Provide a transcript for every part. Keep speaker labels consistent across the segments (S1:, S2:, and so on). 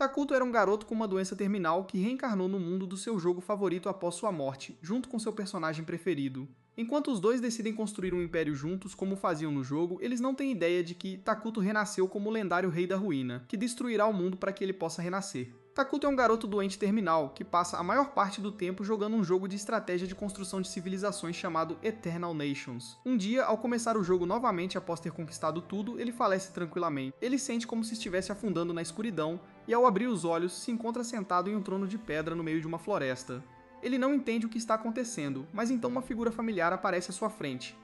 S1: Takuto era um garoto com uma doença terminal que reencarnou no mundo do seu jogo favorito após sua morte, junto com seu personagem preferido. Enquanto os dois decidem construir um império juntos, como faziam no jogo, eles não têm ideia de que Takuto renasceu como o lendário Rei da Ruína, que destruirá o mundo para que ele possa renascer. Takuto é um garoto doente terminal, que passa a maior parte do tempo jogando um jogo de estratégia de construção de civilizações chamado Eternal Nations. Um dia, ao começar o jogo novamente após ter conquistado tudo, ele falece tranquilamente. Ele sente como se estivesse afundando na escuridão, e ao abrir os olhos, se encontra sentado em um trono de pedra no meio de uma floresta. Ele não entende o que está acontecendo, mas então uma figura familiar aparece à sua frente.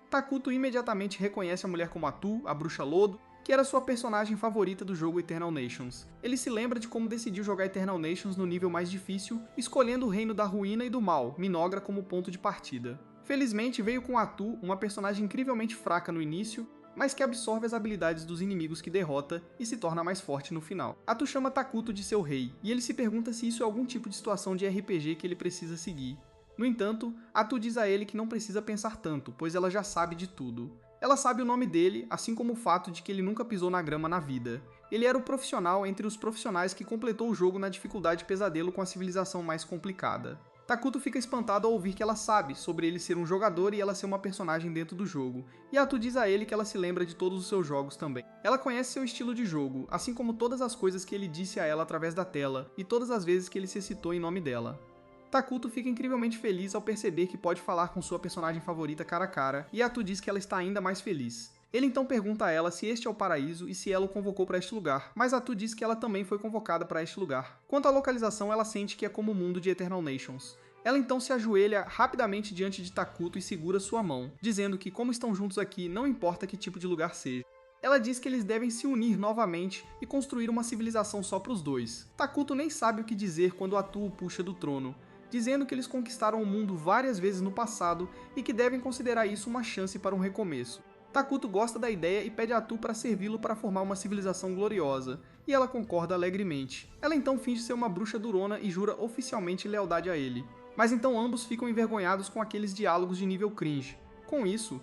S1: Takuto imediatamente reconhece a mulher como Atu, a bruxa lodo, que era sua personagem favorita do jogo Eternal Nations. Ele se lembra de como decidiu jogar Eternal Nations no nível mais difícil, escolhendo o reino da ruína e do mal, Minogra, como ponto de partida. Felizmente veio com Atu, uma personagem incrivelmente fraca no início, mas que absorve as habilidades dos inimigos que derrota e se torna mais forte no final. Atu chama Takuto de seu rei, e ele se pergunta se isso é algum tipo de situação de RPG que ele precisa seguir. No entanto, Atu diz a ele que não precisa pensar tanto, pois ela já sabe de tudo. Ela sabe o nome dele, assim como o fato de que ele nunca pisou na grama na vida. Ele era o profissional entre os profissionais que completou o jogo na dificuldade pesadelo com a civilização mais complicada. Takuto fica espantado ao ouvir que ela sabe sobre ele ser um jogador e ela ser uma personagem dentro do jogo, e Atu diz a ele que ela se lembra de todos os seus jogos também. Ela conhece seu estilo de jogo, assim como todas as coisas que ele disse a ela através da tela, e todas as vezes que ele se citou em nome dela. Takuto fica incrivelmente feliz ao perceber que pode falar com sua personagem favorita cara a cara, e Atu diz que ela está ainda mais feliz. Ele então pergunta a ela se este é o paraíso e se ela o convocou para este lugar, mas Atu diz que ela também foi convocada para este lugar. Quanto à localização, ela sente que é como o mundo de Eternal Nations. Ela então se ajoelha rapidamente diante de Takuto e segura sua mão, dizendo que como estão juntos aqui, não importa que tipo de lugar seja. Ela diz que eles devem se unir novamente e construir uma civilização só para os dois. Takuto nem sabe o que dizer quando Atu o puxa do trono, dizendo que eles conquistaram o mundo várias vezes no passado e que devem considerar isso uma chance para um recomeço. Takuto gosta da ideia e pede a Atu para servi-lo para formar uma civilização gloriosa, e ela concorda alegremente. Ela então finge ser uma bruxa durona e jura oficialmente lealdade a ele. Mas então ambos ficam envergonhados com aqueles diálogos de nível cringe. Com isso,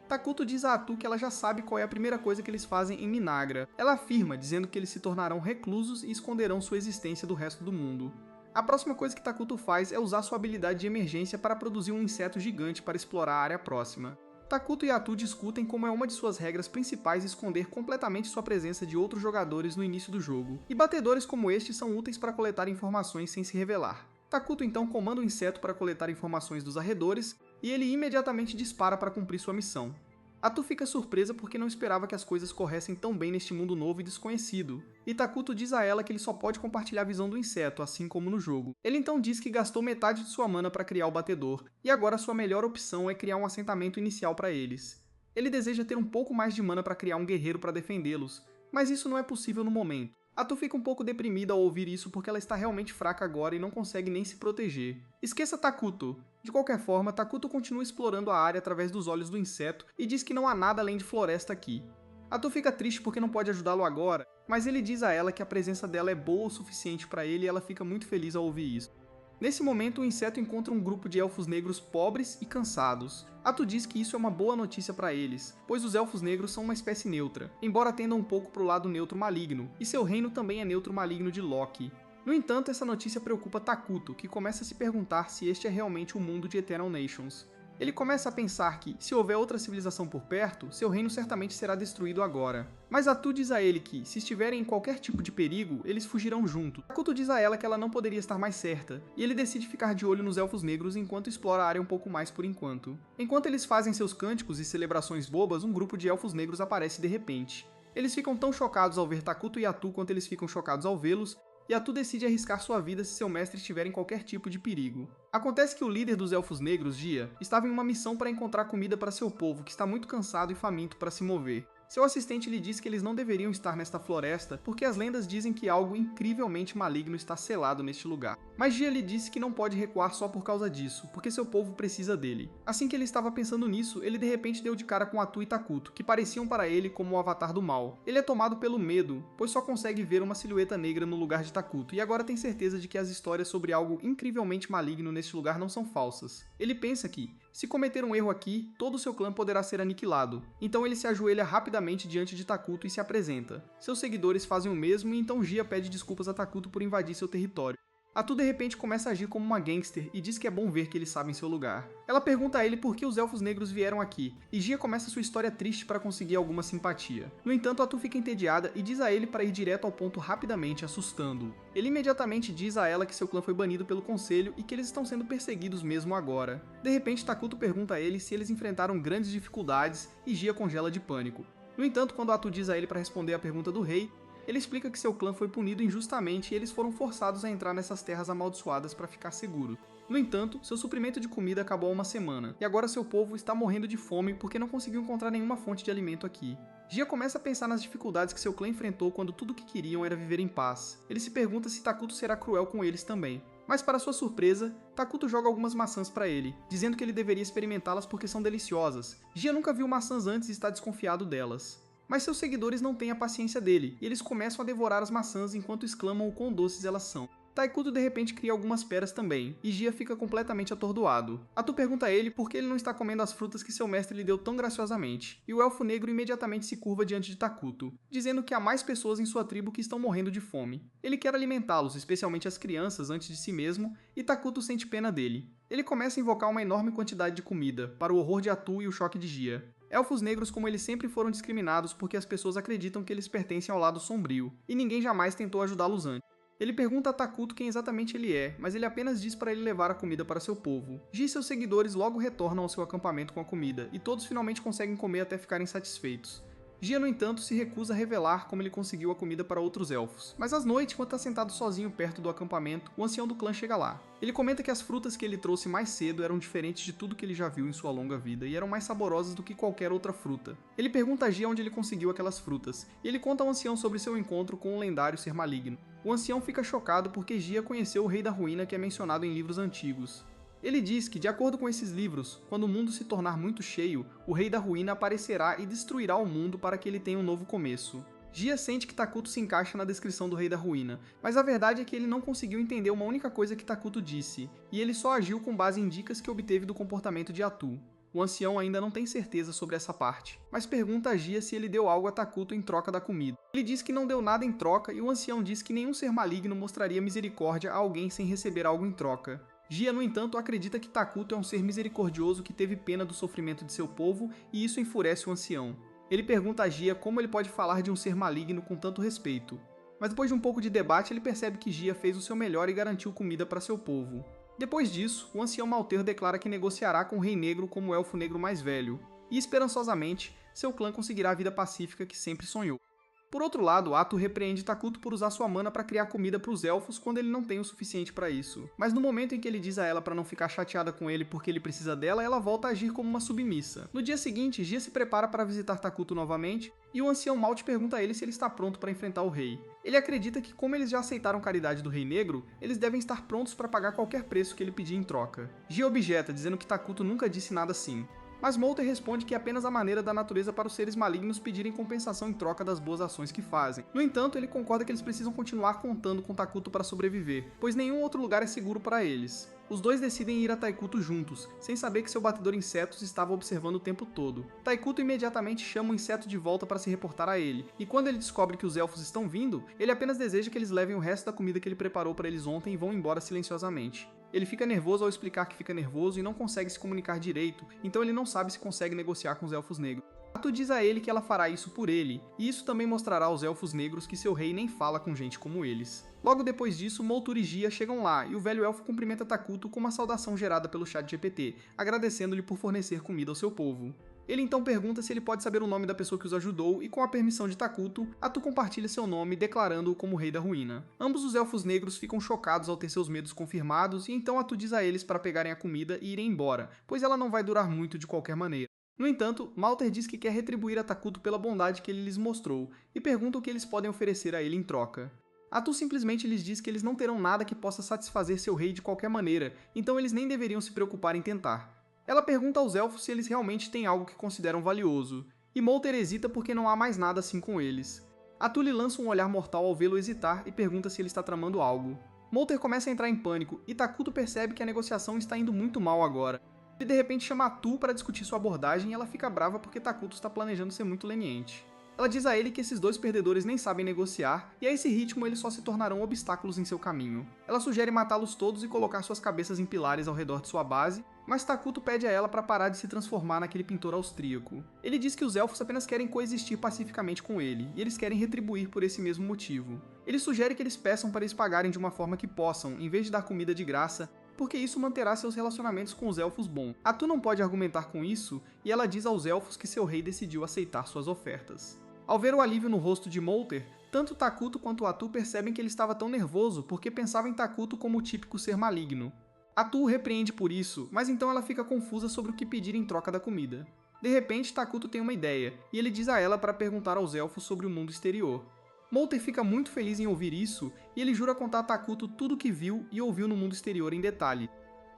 S1: Takuto diz a Atu que ela já sabe qual é a primeira coisa que eles fazem em Minagra. Ela afirma, dizendo que eles se tornarão reclusos e esconderão sua existência do resto do mundo. A próxima coisa que Takuto faz é usar sua habilidade de emergência para produzir um inseto gigante para explorar a área próxima. Takuto e Atu discutem como é uma de suas regras principais esconder completamente sua presença de outros jogadores no início do jogo, e batedores como este são úteis para coletar informações sem se revelar. Takuto então comanda o inseto para coletar informações dos arredores, e ele imediatamente dispara para cumprir sua missão. Atu fica surpresa porque não esperava que as coisas corressem tão bem neste mundo novo e desconhecido, e Takuto diz a ela que ele só pode compartilhar a visão do inseto, assim como no jogo. Ele então diz que gastou metade de sua mana para criar o batedor, e agora sua melhor opção é criar um assentamento inicial para eles. Ele deseja ter um pouco mais de mana para criar um guerreiro para defendê-los, mas isso não é possível no momento. Atu fica um pouco deprimida ao ouvir isso porque ela está realmente fraca agora e não consegue nem se proteger. Esqueça Takuto. De qualquer forma, Takuto continua explorando a área através dos olhos do inseto e diz que não há nada além de floresta aqui. Atu fica triste porque não pode ajudá-lo agora, mas ele diz a ela que a presença dela é boa o suficiente para ele e ela fica muito feliz ao ouvir isso. Nesse momento, o inseto encontra um grupo de elfos negros pobres e cansados. Atu diz que isso é uma boa notícia para eles, pois os elfos negros são uma espécie neutra, embora tendam um pouco para o lado neutro maligno, e seu reino também é neutro maligno de Loki. No entanto, essa notícia preocupa Takuto, que começa a se perguntar se este é realmente o mundo de Eternal Nations. Ele começa a pensar que, se houver outra civilização por perto, seu reino certamente será destruído agora. Mas Atu diz a ele que, se estiverem em qualquer tipo de perigo, eles fugirão junto. Takuto diz a ela que ela não poderia estar mais certa, e ele decide ficar de olho nos elfos negros enquanto explora a área um pouco mais por enquanto. Enquanto eles fazem seus cânticos e celebrações bobas, um grupo de elfos negros aparece de repente. Eles ficam tão chocados ao ver Takuto e Atu quanto eles ficam chocados ao vê-los, e Atu decide arriscar sua vida se seu mestre estiver em qualquer tipo de perigo. Acontece que o líder dos Elfos Negros, Gia, estava em uma missão para encontrar comida para seu povo, que está muito cansado e faminto para se mover. Seu assistente lhe diz que eles não deveriam estar nesta floresta porque as lendas dizem que algo incrivelmente maligno está selado neste lugar. Mas Gia lhe disse que não pode recuar só por causa disso, porque seu povo precisa dele. Assim que ele estava pensando nisso, ele de repente deu de cara com Atu e Takuto, que pareciam para ele como o avatar do mal. Ele é tomado pelo medo, pois só consegue ver uma silhueta negra no lugar de Takuto, e agora tem certeza de que as histórias sobre algo incrivelmente maligno neste lugar não são falsas. Ele pensa que, Se cometer um erro aqui, todo o seu clã poderá ser aniquilado. Então ele se ajoelha rapidamente diante de Takuto e se apresenta. Seus seguidores fazem o mesmo e então Gia pede desculpas a Takuto por invadir seu território. Atu de repente começa a agir como uma gangster e diz que é bom ver que eles sabem seu lugar. Ela pergunta a ele por que os elfos negros vieram aqui, e Gia começa sua história triste para conseguir alguma simpatia. No entanto, Atu fica entediada e diz a ele para ir direto ao ponto rapidamente, assustando-o. Ele imediatamente diz a ela que seu clã foi banido pelo conselho e que eles estão sendo perseguidos mesmo agora. De repente, Takuto pergunta a ele se eles enfrentaram grandes dificuldades e Gia congela de pânico. No entanto, quando Atu diz a ele para responder a pergunta do rei, ele explica que seu clã foi punido injustamente e eles foram forçados a entrar nessas terras amaldiçoadas para ficar seguro. No entanto, seu suprimento de comida acabou há uma semana, e agora seu povo está morrendo de fome porque não conseguiu encontrar nenhuma fonte de alimento aqui. Gia começa a pensar nas dificuldades que seu clã enfrentou quando tudo o que queriam era viver em paz. Ele se pergunta se Takuto será cruel com eles também. Mas para sua surpresa, Takuto joga algumas maçãs para ele, dizendo que ele deveria experimentá-las porque são deliciosas. Gia nunca viu maçãs antes e está desconfiado delas. Mas seus seguidores não têm a paciência dele, e eles começam a devorar as maçãs enquanto exclamam o quão doces elas são. Taikuto de repente cria algumas peras também, e Gia fica completamente atordoado. Atu pergunta a ele por que ele não está comendo as frutas que seu mestre lhe deu tão graciosamente, e o elfo negro imediatamente se curva diante de Takuto, dizendo que há mais pessoas em sua tribo que estão morrendo de fome. Ele quer alimentá-los, especialmente as crianças, antes de si mesmo, e Takuto sente pena dele. Ele começa a invocar uma enorme quantidade de comida, para o horror de Atu e o choque de Gia. Elfos negros como eles sempre foram discriminados porque as pessoas acreditam que eles pertencem ao lado sombrio, e ninguém jamais tentou ajudá-los antes. Ele pergunta a Takuto quem exatamente ele é, mas ele apenas diz para ele levar a comida para seu povo. Gia e seus seguidores logo retornam ao seu acampamento com a comida, e todos finalmente conseguem comer até ficarem satisfeitos. Gia, no entanto, se recusa a revelar como ele conseguiu a comida para outros elfos. Mas às noites, quando está sentado sozinho perto do acampamento, o ancião do clã chega lá. Ele comenta que as frutas que ele trouxe mais cedo eram diferentes de tudo que ele já viu em sua longa vida e eram mais saborosas do que qualquer outra fruta. Ele pergunta a Gia onde ele conseguiu aquelas frutas, e ele conta ao ancião sobre seu encontro com o lendário ser maligno. O ancião fica chocado porque Gia conheceu o Rei da Ruína que é mencionado em livros antigos. Ele diz que, de acordo com esses livros, quando o mundo se tornar muito cheio, o Rei da Ruína aparecerá e destruirá o mundo para que ele tenha um novo começo. Gia sente que Takuto se encaixa na descrição do Rei da Ruína, mas a verdade é que ele não conseguiu entender uma única coisa que Takuto disse, e ele só agiu com base em dicas que obteve do comportamento de Atu. O ancião ainda não tem certeza sobre essa parte, mas pergunta a Gia se ele deu algo a Takuto em troca da comida. Ele diz que não deu nada em troca e o ancião diz que nenhum ser maligno mostraria misericórdia a alguém sem receber algo em troca. Gia, no entanto, acredita que Takuto é um ser misericordioso que teve pena do sofrimento de seu povo e isso enfurece o ancião. Ele pergunta a Gia como ele pode falar de um ser maligno com tanto respeito. Mas depois de um pouco de debate, ele percebe que Gia fez o seu melhor e garantiu comida para seu povo. Depois disso, o ancião Malter declara que negociará com o Rei Negro como o Elfo Negro mais velho, e esperançosamente, seu clã conseguirá a vida pacífica que sempre sonhou. Por outro lado, Atu repreende Takuto por usar sua mana para criar comida para os elfos quando ele não tem o suficiente para isso. Mas no momento em que ele diz a ela para não ficar chateada com ele porque ele precisa dela, ela volta a agir como uma submissa. No dia seguinte, Gia se prepara para visitar Takuto novamente, e o ancião Malte pergunta a ele se ele está pronto para enfrentar o rei. Ele acredita que como eles já aceitaram caridade do Rei Negro, eles devem estar prontos para pagar qualquer preço que ele pedir em troca. Gia objeta, dizendo que Takuto nunca disse nada assim. Mas Molter responde que é apenas a maneira da natureza para os seres malignos pedirem compensação em troca das boas ações que fazem. No entanto, ele concorda que eles precisam continuar contando com Takuto para sobreviver, pois nenhum outro lugar é seguro para eles. Os dois decidem ir a Taikuto juntos, sem saber que seu batedor insetos estava observando o tempo todo. Taikuto imediatamente chama o inseto de volta para se reportar a ele, e quando ele descobre que os elfos estão vindo, ele apenas deseja que eles levem o resto da comida que ele preparou para eles ontem e vão embora silenciosamente. Ele fica nervoso ao explicar que fica nervoso e não consegue se comunicar direito, então ele não sabe se consegue negociar com os elfos negros. Atu diz a ele que ela fará isso por ele, e isso também mostrará aos elfos negros que seu rei nem fala com gente como eles. Logo depois disso, Moltur e Gia chegam lá, e o velho elfo cumprimenta Takuto com uma saudação gerada pelo chat GPT, agradecendo-lhe por fornecer comida ao seu povo. Ele então pergunta se ele pode saber o nome da pessoa que os ajudou e, com a permissão de Takuto, Atu compartilha seu nome, declarando-o como Rei da Ruína. Ambos os elfos negros ficam chocados ao ter seus medos confirmados, e então Atu diz a eles para pegarem a comida e irem embora, pois ela não vai durar muito de qualquer maneira. No entanto, Malter diz que quer retribuir a Takuto pela bondade que ele lhes mostrou, e pergunta o que eles podem oferecer a ele em troca. Atu simplesmente lhes diz que eles não terão nada que possa satisfazer seu rei de qualquer maneira, então eles nem deveriam se preocupar em tentar. Ela pergunta aos elfos se eles realmente têm algo que consideram valioso, e Molter hesita porque não há mais nada assim com eles. Atu lhe lança um olhar mortal ao vê-lo hesitar e pergunta se ele está tramando algo. Molter começa a entrar em pânico, e Takuto percebe que a negociação está indo muito mal agora. Ele de repente chama Atu para discutir sua abordagem e ela fica brava porque Takuto está planejando ser muito leniente. Ela diz a ele que esses dois perdedores nem sabem negociar, e a esse ritmo eles só se tornarão obstáculos em seu caminho. Ela sugere matá-los todos e colocar suas cabeças em pilares ao redor de sua base, mas Takuto pede a ela para parar de se transformar naquele pintor austríaco. Ele diz que os elfos apenas querem coexistir pacificamente com ele, e eles querem retribuir por esse mesmo motivo. Ele sugere que eles peçam para eles pagarem de uma forma que possam, em vez de dar comida de graça, porque isso manterá seus relacionamentos com os elfos bons. Atu não pode argumentar com isso, e ela diz aos elfos que seu rei decidiu aceitar suas ofertas. Ao ver o alívio no rosto de Molter, tanto Takuto quanto Atu percebem que ele estava tão nervoso porque pensava em Takuto como o típico ser maligno. Atu o repreende por isso, mas então ela fica confusa sobre o que pedir em troca da comida. De repente, Takuto tem uma ideia, e ele diz a ela para perguntar aos elfos sobre o mundo exterior. Molter fica muito feliz em ouvir isso, e ele jura contar a Takuto tudo o que viu e ouviu no mundo exterior em detalhe.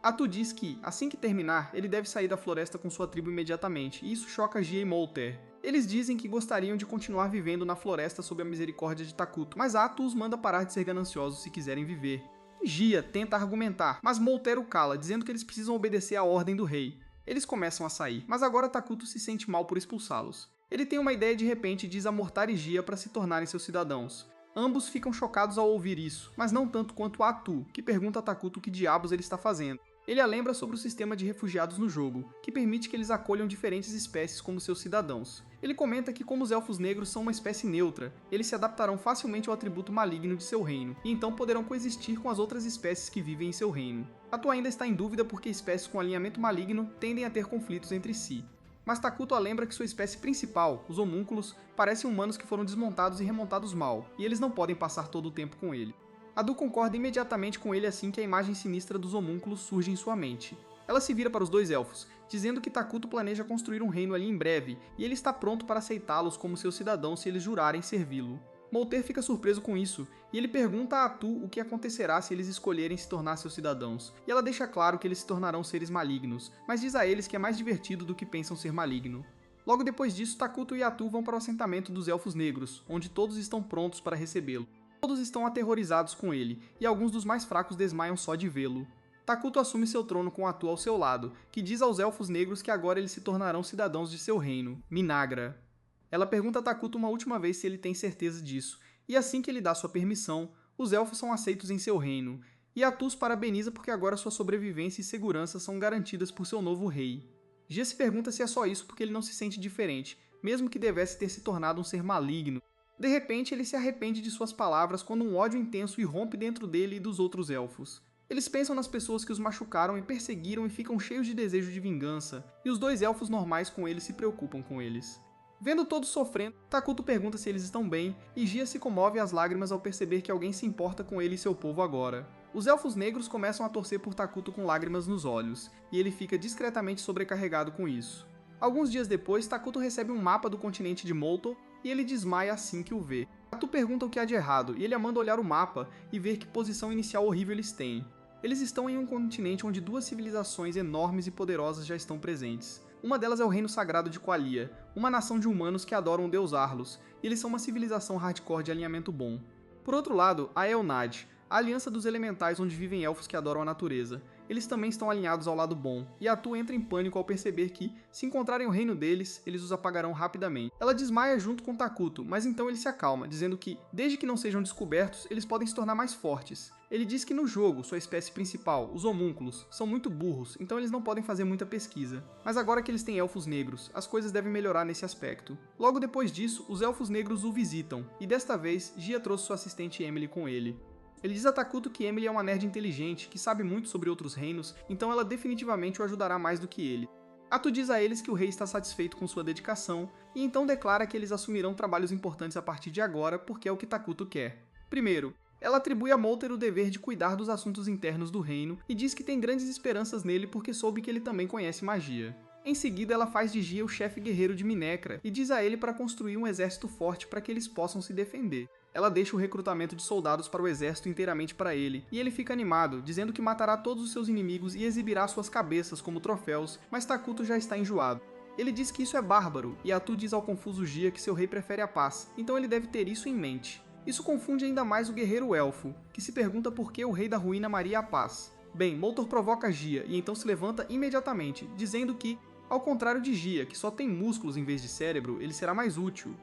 S1: Atu diz que, assim que terminar, ele deve sair da floresta com sua tribo imediatamente, e isso choca Gia e Molter. Eles dizem que gostariam de continuar vivendo na floresta sob a misericórdia de Takuto, mas Atu os manda parar de ser gananciosos se quiserem viver. Gia tenta argumentar, mas Molter o cala, dizendo que eles precisam obedecer à ordem do rei. Eles começam a sair, mas agora Takuto se sente mal por expulsá-los. Ele tem uma ideia de repente e diz a Mortar e Gia para se tornarem seus cidadãos. Ambos ficam chocados ao ouvir isso, mas não tanto quanto Atu, que pergunta a Takuto o que diabos ele está fazendo. Ele a lembra sobre o sistema de refugiados no jogo, que permite que eles acolham diferentes espécies como seus cidadãos. Ele comenta que como os elfos negros são uma espécie neutra, eles se adaptarão facilmente ao atributo maligno de seu reino, e então poderão coexistir com as outras espécies que vivem em seu reino. Atu ainda está em dúvida porque espécies com alinhamento maligno tendem a ter conflitos entre si. Mas Takuto a lembra que sua espécie principal, os homúnculos, parecem humanos que foram desmontados e remontados mal, e eles não podem passar todo o tempo com ele. Adu concorda imediatamente com ele assim que a imagem sinistra dos homúnculos surge em sua mente. Ela se vira para os dois elfos, dizendo que Takuto planeja construir um reino ali em breve, e ele está pronto para aceitá-los como seus cidadãos se eles jurarem servi-lo. Molter fica surpreso com isso, e ele pergunta a Atu o que acontecerá se eles escolherem se tornar seus cidadãos, e ela deixa claro que eles se tornarão seres malignos, mas diz a eles que é mais divertido do que pensam ser maligno. Logo depois disso, Takuto e Atu vão para o assentamento dos Elfos Negros, onde todos estão prontos para recebê-lo. Todos estão aterrorizados com ele, e alguns dos mais fracos desmaiam só de vê-lo. Takuto assume seu trono com Atu ao seu lado, que diz aos Elfos Negros que agora eles se tornarão cidadãos de seu reino, Minagra. Ela pergunta a Takuto uma última vez se ele tem certeza disso, e assim que ele dá sua permissão, os elfos são aceitos em seu reino, e Atu os parabeniza porque agora sua sobrevivência e segurança são garantidas por seu novo rei. Gia se pergunta se é só isso porque ele não se sente diferente, mesmo que devesse ter se tornado um ser maligno. De repente, ele se arrepende de suas palavras quando um ódio intenso irrompe dentro dele e dos outros elfos. Eles pensam nas pessoas que os machucaram e perseguiram e ficam cheios de desejo de vingança, e os dois elfos normais com eles se preocupam com eles. Vendo todos sofrendo, Takuto pergunta se eles estão bem, e Gia se comove às lágrimas ao perceber que alguém se importa com ele e seu povo agora. Os elfos negros começam a torcer por Takuto com lágrimas nos olhos, e ele fica discretamente sobrecarregado com isso. Alguns dias depois, Takuto recebe um mapa do continente de Molto, e ele desmaia assim que o vê. Atu pergunta o que há de errado, e ele a manda olhar o mapa e ver que posição inicial horrível eles têm. Eles estão em um continente onde duas civilizações enormes e poderosas já estão presentes. Uma delas é o Reino Sagrado de Qualia, uma nação de humanos que adoram o deus Arlos, e eles são uma civilização hardcore de alinhamento bom. Por outro lado, há Elnad, a aliança dos elementais onde vivem elfos que adoram a natureza. Eles também estão alinhados ao lado bom, e Atu entra em pânico ao perceber que, se encontrarem o reino deles, eles os apagarão rapidamente. Ela desmaia junto com Takuto, mas então ele se acalma, dizendo que, desde que não sejam descobertos, eles podem se tornar mais fortes. Ele diz que no jogo, sua espécie principal, os homúnculos, são muito burros, então eles não podem fazer muita pesquisa. Mas agora que eles têm elfos negros, as coisas devem melhorar nesse aspecto. Logo depois disso, os elfos negros o visitam, e desta vez, Gia trouxe sua assistente Emily com ele. Ele diz a Takuto que Emily é uma nerd inteligente, que sabe muito sobre outros reinos, então ela definitivamente o ajudará mais do que ele. Atu diz a eles que o rei está satisfeito com sua dedicação, e então declara que eles assumirão trabalhos importantes a partir de agora, porque é o que Takuto quer. Primeiro, ela atribui a Molter o dever de cuidar dos assuntos internos do reino, e diz que tem grandes esperanças nele porque soube que ele também conhece magia. Em seguida, ela faz de Gia o chefe guerreiro de Minecra, e diz a ele para construir um exército forte para que eles possam se defender. Ela deixa o recrutamento de soldados para o exército inteiramente para ele, e ele fica animado, dizendo que matará todos os seus inimigos e exibirá suas cabeças como troféus, mas Takuto já está enjoado. Ele diz que isso é bárbaro, e Atu diz ao confuso Gia que seu rei prefere a paz, então ele deve ter isso em mente. Isso confunde ainda mais o guerreiro elfo, que se pergunta por que o rei da ruína amaria a paz. Bem, Moltor provoca Gia e então se levanta imediatamente, dizendo que, ao contrário de Gia, que só tem músculos em vez de cérebro, ele será mais útil.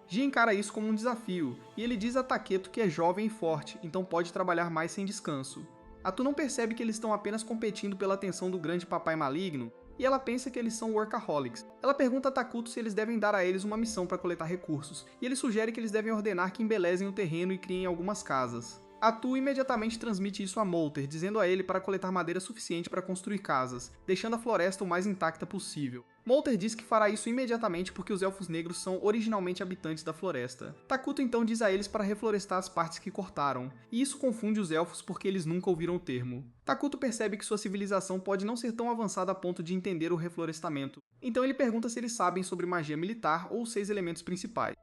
S1: Gia encara isso como um desafio, e ele diz a Taketo que é jovem e forte, então pode trabalhar mais sem descanso. Atu não percebe que eles estão apenas competindo pela atenção do grande papai maligno, e ela pensa que eles são workaholics. Ela pergunta a Takuto se eles devem dar a eles uma missão para coletar recursos, e ele sugere que eles devem ordenar que embelezem o terreno e criem algumas casas. Atu imediatamente transmite isso a Molter, dizendo a ele para coletar madeira suficiente para construir casas, deixando a floresta o mais intacta possível. Molter diz que fará isso imediatamente porque os Elfos Negros são originalmente habitantes da floresta. Takuto então diz a eles para reflorestar as partes que cortaram, e isso confunde os Elfos porque eles nunca ouviram o termo. Takuto percebe que sua civilização pode não ser tão avançada a ponto de entender o reflorestamento, então ele pergunta se eles sabem sobre magia militar ou os 6 elementos principais.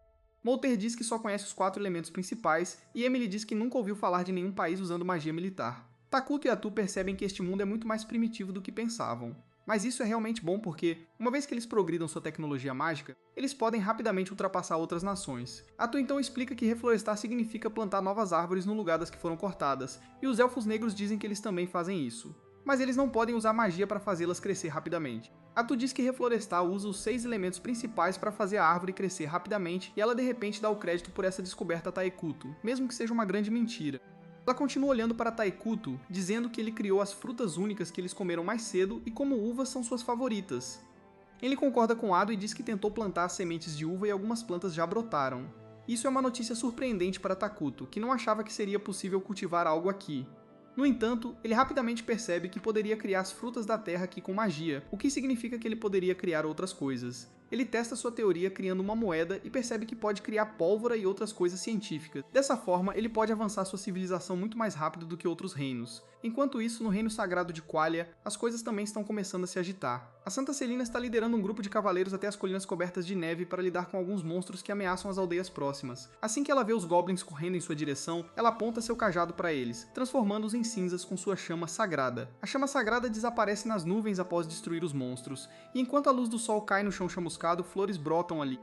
S1: Molter diz que só conhece os 4 elementos principais, e Emily diz que nunca ouviu falar de nenhum país usando magia militar. Takuto e Atu percebem que este mundo é muito mais primitivo do que pensavam. Mas isso é realmente bom porque, uma vez que eles progridam sua tecnologia mágica, eles podem rapidamente ultrapassar outras nações. Atu então explica que reflorestar significa plantar novas árvores no lugar das que foram cortadas, e os Elfos Negros dizem que eles também fazem isso. Mas eles não podem usar magia para fazê-las crescer rapidamente. Atu diz que reflorestar usa os 6 elementos principais para fazer a árvore crescer rapidamente, e ela de repente dá o crédito por essa descoberta a Taikuto, mesmo que seja uma grande mentira. Ela continua olhando para Taikuto, dizendo que ele criou as frutas únicas que eles comeram mais cedo e como uvas são suas favoritas. Ele concorda com Ado e diz que tentou plantar sementes de uva e algumas plantas já brotaram. Isso é uma notícia surpreendente para Takuto, que não achava que seria possível cultivar algo aqui. No entanto, ele rapidamente percebe que poderia criar as frutas da terra aqui com magia, o que significa que ele poderia criar outras coisas. Ele testa sua teoria criando uma moeda e percebe que pode criar pólvora e outras coisas científicas. Dessa forma, ele pode avançar sua civilização muito mais rápido do que outros reinos. Enquanto isso, no reino sagrado de Qualia, as coisas também estão começando a se agitar. A Santa Celina está liderando um grupo de cavaleiros até as colinas cobertas de neve para lidar com alguns monstros que ameaçam as aldeias próximas. Assim que ela vê os goblins correndo em sua direção, ela aponta seu cajado para eles, transformando-os em cinzas com sua chama sagrada. A chama sagrada desaparece nas nuvens após destruir os monstros, e enquanto a luz do sol cai no chão chamuscado, flores brotam ali.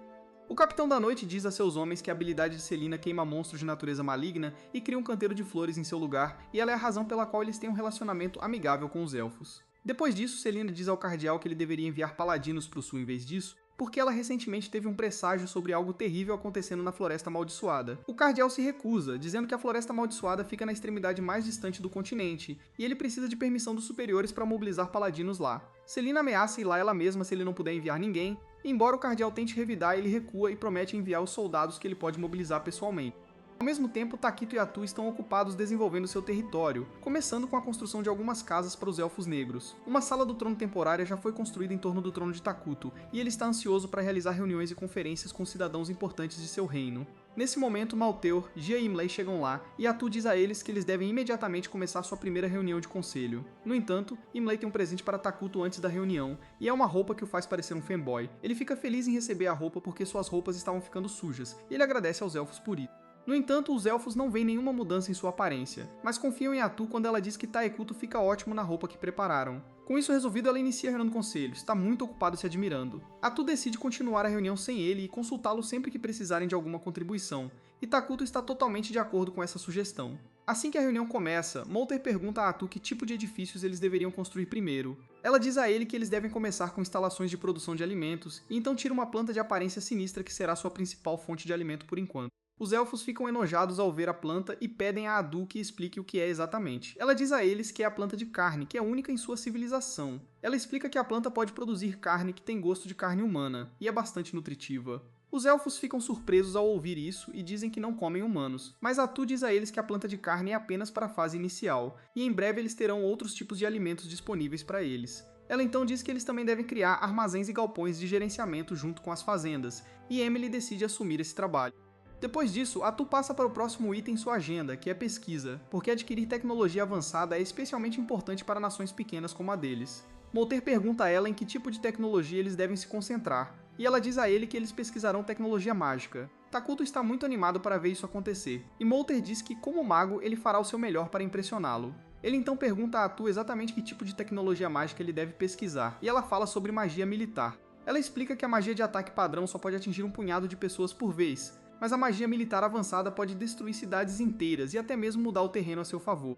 S1: O Capitão da Noite diz a seus homens que a habilidade de Celina queima monstros de natureza maligna e cria um canteiro de flores em seu lugar, e ela é a razão pela qual eles têm um relacionamento amigável com os elfos. Depois disso, Celina diz ao Cardeal que ele deveria enviar paladinos para o sul em vez disso, porque ela recentemente teve um presságio sobre algo terrível acontecendo na Floresta Amaldiçoada. O Cardeal se recusa, dizendo que a Floresta Amaldiçoada fica na extremidade mais distante do continente, e ele precisa de permissão dos superiores para mobilizar paladinos lá. Celina ameaça ir lá ela mesma se ele não puder enviar ninguém, e embora o Cardeal tente revidar, ele recua e promete enviar os soldados que ele pode mobilizar pessoalmente. Ao mesmo tempo, Takito e Atu estão ocupados desenvolvendo seu território, começando com a construção de algumas casas para os Elfos Negros. Uma sala do trono temporária já foi construída em torno do trono de Takuto, e ele está ansioso para realizar reuniões e conferências com cidadãos importantes de seu reino. Nesse momento, Malteur, Gia e Imlay chegam lá, e Atu diz a eles que eles devem imediatamente começar sua primeira reunião de conselho. No entanto, Imlay tem um presente para Takuto antes da reunião, e é uma roupa que o faz parecer um fanboy. Ele fica feliz em receber a roupa porque suas roupas estavam ficando sujas, e ele agradece aos elfos por isso. No entanto, os elfos não veem nenhuma mudança em sua aparência, mas confiam em Atu quando ela diz que Taekuto fica ótimo na roupa que prepararam. Com isso resolvido, ela inicia a reunião do conselho, está muito ocupado se admirando. Atu decide continuar a reunião sem ele e consultá-lo sempre que precisarem de alguma contribuição, e Takuto está totalmente de acordo com essa sugestão. Assim que a reunião começa, Molter pergunta a Atu que tipo de edifícios eles deveriam construir primeiro. Ela diz a ele que eles devem começar com instalações de produção de alimentos, e então tira uma planta de aparência sinistra que será sua principal fonte de alimento por enquanto. Os elfos ficam enojados ao ver a planta e pedem a Adu que explique o que é exatamente. Ela diz a eles que é a planta de carne, que é única em sua civilização. Ela explica que a planta pode produzir carne que tem gosto de carne humana, e é bastante nutritiva. Os elfos ficam surpresos ao ouvir isso e dizem que não comem humanos, mas Atu diz a eles que a planta de carne é apenas para a fase inicial, e em breve eles terão outros tipos de alimentos disponíveis para eles. Ela então diz que eles também devem criar armazéns e galpões de gerenciamento junto com as fazendas, e Emily decide assumir esse trabalho. Depois disso, Atu passa para o próximo item em sua agenda, que é pesquisa, porque adquirir tecnologia avançada é especialmente importante para nações pequenas como a deles. Molter pergunta a ela em que tipo de tecnologia eles devem se concentrar, e ela diz a ele que eles pesquisarão tecnologia mágica. Takuto está muito animado para ver isso acontecer, e Molter diz que, como mago, ele fará o seu melhor para impressioná-lo. Ele então pergunta a Atu exatamente que tipo de tecnologia mágica ele deve pesquisar, e ela fala sobre magia militar. Ela explica que a magia de ataque padrão só pode atingir um punhado de pessoas por vez, mas a magia militar avançada pode destruir cidades inteiras e até mesmo mudar o terreno a seu favor.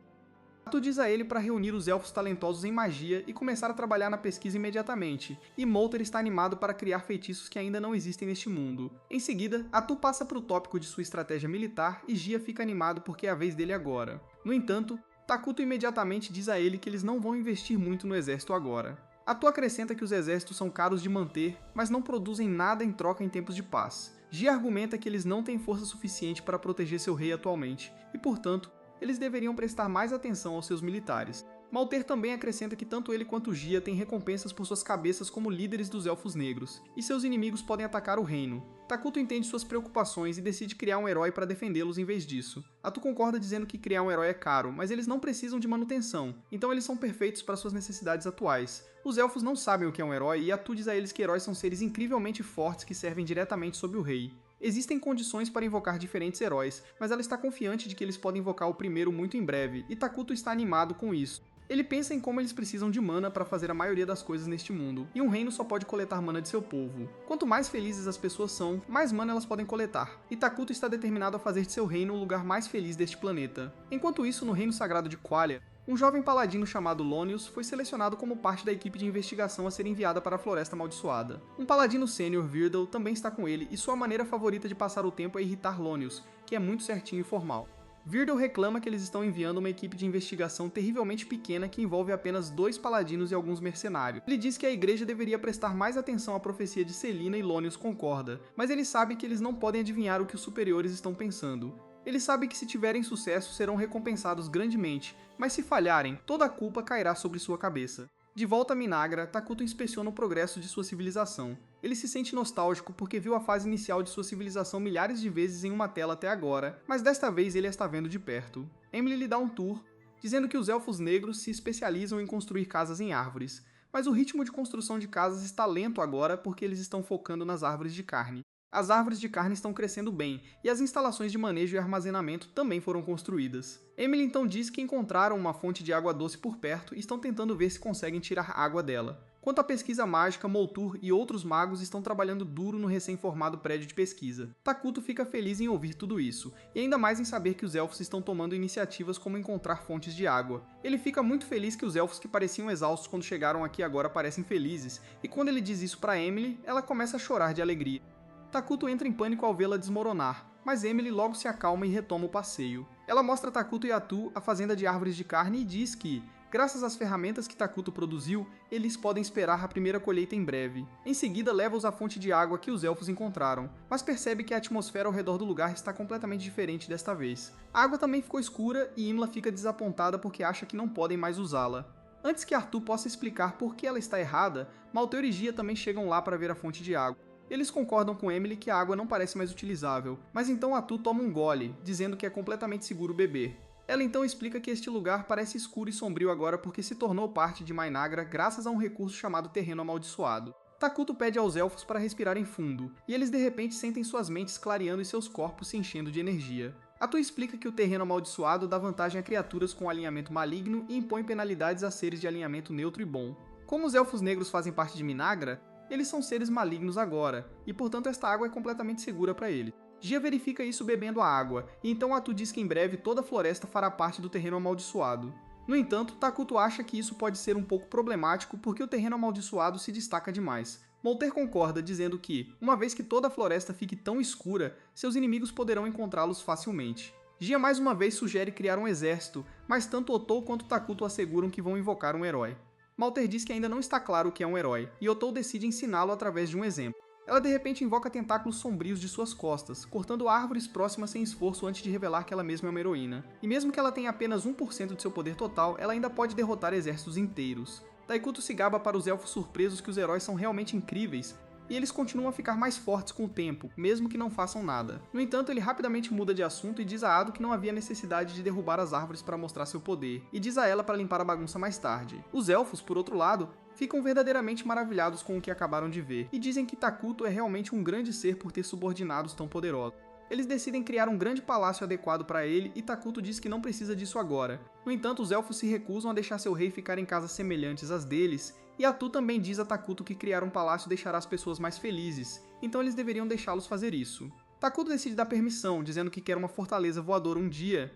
S1: Atu diz a ele para reunir os elfos talentosos em magia e começar a trabalhar na pesquisa imediatamente, e Molter está animado para criar feitiços que ainda não existem neste mundo. Em seguida, Atu passa para o tópico de sua estratégia militar e Gia fica animado porque é a vez dele agora. No entanto, Takuto imediatamente diz a ele que eles não vão investir muito no exército agora. Atu acrescenta que os exércitos são caros de manter, mas não produzem nada em troca em tempos de paz. Gia argumenta que eles não têm força suficiente para proteger seu rei atualmente, e portanto, eles deveriam prestar mais atenção aos seus militares. Malter também acrescenta que tanto ele quanto Gia têm recompensas por suas cabeças como líderes dos Elfos Negros, e seus inimigos podem atacar o reino. Takuto entende suas preocupações e decide criar um herói para defendê-los em vez disso. Atu concorda dizendo que criar um herói é caro, mas eles não precisam de manutenção, então eles são perfeitos para suas necessidades atuais. Os Elfos não sabem o que é um herói e Atu diz a eles que heróis são seres incrivelmente fortes que servem diretamente sob o rei. Existem condições para invocar diferentes heróis, mas ela está confiante de que eles podem invocar o primeiro muito em breve, e Takuto está animado com isso. Ele pensa em como eles precisam de mana para fazer a maioria das coisas neste mundo, e um reino só pode coletar mana de seu povo. Quanto mais felizes as pessoas são, mais mana elas podem coletar, e Takuto está determinado a fazer de seu reino o lugar mais feliz deste planeta. Enquanto isso, no reino sagrado de Qualia, um jovem paladino chamado Lonius foi selecionado como parte da equipe de investigação a ser enviada para a Floresta Amaldiçoada. Um paladino sênior, Virdal, também está com ele, e sua maneira favorita de passar o tempo é irritar Lonius, que é muito certinho e formal. Virdal reclama que eles estão enviando uma equipe de investigação terrivelmente pequena que envolve apenas 2 paladinos e alguns mercenários. Ele diz que a igreja deveria prestar mais atenção à profecia de Selina e Lonius concorda, mas ele sabe que eles não podem adivinhar o que os superiores estão pensando. Ele sabe que se tiverem sucesso serão recompensados grandemente, mas se falharem, toda a culpa cairá sobre sua cabeça. De volta a Minagra, Takuto inspeciona o progresso de sua civilização. Ele se sente nostálgico porque viu a fase inicial de sua civilização milhares de vezes em uma tela até agora, mas desta vez ele a está vendo de perto. Emily lhe dá um tour, dizendo que os Elfos Negros se especializam em construir casas em árvores, mas o ritmo de construção de casas está lento agora porque eles estão focando nas árvores de carne. As árvores de carne estão crescendo bem, e as instalações de manejo e armazenamento também foram construídas. Emily então diz que encontraram uma fonte de água doce por perto e estão tentando ver se conseguem tirar água dela. Quanto à pesquisa mágica, Moltur e outros magos estão trabalhando duro no recém-formado prédio de pesquisa. Takuto fica feliz em ouvir tudo isso, e ainda mais em saber que os elfos estão tomando iniciativas como encontrar fontes de água. Ele fica muito feliz que os elfos que pareciam exaustos quando chegaram aqui agora parecem felizes, e quando ele diz isso para Emily, ela começa a chorar de alegria. Takuto entra em pânico ao vê-la desmoronar, mas Emily logo se acalma e retoma o passeio. Ela mostra a Takuto e Atu a fazenda de árvores de carne e diz que, graças às ferramentas que Takuto produziu, eles podem esperar a primeira colheita em breve. Em seguida, leva-os à fonte de água que os elfos encontraram, mas percebe que a atmosfera ao redor do lugar está completamente diferente desta vez. A água também ficou escura e Imla fica desapontada porque acha que não podem mais usá-la. Antes que Arthur possa explicar por que ela está errada, Malteur e Gia também chegam lá para ver a fonte de água. Eles concordam com Emily que a água não parece mais utilizável, mas então Atu toma um gole, dizendo que é completamente seguro beber. Ela então explica que este lugar parece escuro e sombrio agora porque se tornou parte de Mainagra graças a um recurso chamado Terreno Amaldiçoado. Takuto pede aos elfos para respirarem fundo, e eles de repente sentem suas mentes clareando e seus corpos se enchendo de energia. Atu explica que o Terreno Amaldiçoado dá vantagem a criaturas com alinhamento maligno e impõe penalidades a seres de alinhamento neutro e bom. Como os elfos negros fazem parte de Minagra, eles são seres malignos agora, e portanto esta água é completamente segura para eles. Gia verifica isso bebendo a água, e então Atu diz que em breve toda a floresta fará parte do Terreno Amaldiçoado. No entanto, Takuto acha que isso pode ser um pouco problemático porque o Terreno Amaldiçoado se destaca demais. Molter concorda, dizendo que, uma vez que toda a floresta fique tão escura, seus inimigos poderão encontrá-los facilmente. Gia mais uma vez sugere criar um exército, mas tanto Otou quanto Takuto asseguram que vão invocar um herói. Malter diz que ainda não está claro o que é um herói, e Otou decide ensiná-lo através de um exemplo. Ela de repente invoca tentáculos sombrios de suas costas, cortando árvores próximas sem esforço antes de revelar que ela mesma é uma heroína. E mesmo que ela tenha apenas 1% de seu poder total, ela ainda pode derrotar exércitos inteiros. Taikuto se gaba para os elfos surpresos que os heróis são realmente incríveis, e eles continuam a ficar mais fortes com o tempo, mesmo que não façam nada. No entanto, ele rapidamente muda de assunto e diz a Ado que não havia necessidade de derrubar as árvores para mostrar seu poder, e diz a ela para limpar a bagunça mais tarde. Os elfos, por outro lado, ficam verdadeiramente maravilhados com o que acabaram de ver, e dizem que Takuto é realmente um grande ser por ter subordinados tão poderosos. Eles decidem criar um grande palácio adequado para ele e Takuto diz que não precisa disso agora. No entanto, os elfos se recusam a deixar seu rei ficar em casas semelhantes às deles, e Atu também diz a Takuto que criar um palácio deixará as pessoas mais felizes, então eles deveriam deixá-los fazer isso. Takuto decide dar permissão, dizendo que quer uma fortaleza voadora um dia,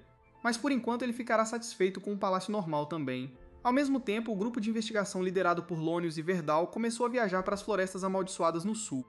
S1: mas por enquanto ele ficará satisfeito com um palácio normal também. Ao mesmo tempo, o grupo de investigação liderado por Lonius e Verdal começou a viajar para as florestas amaldiçoadas no sul.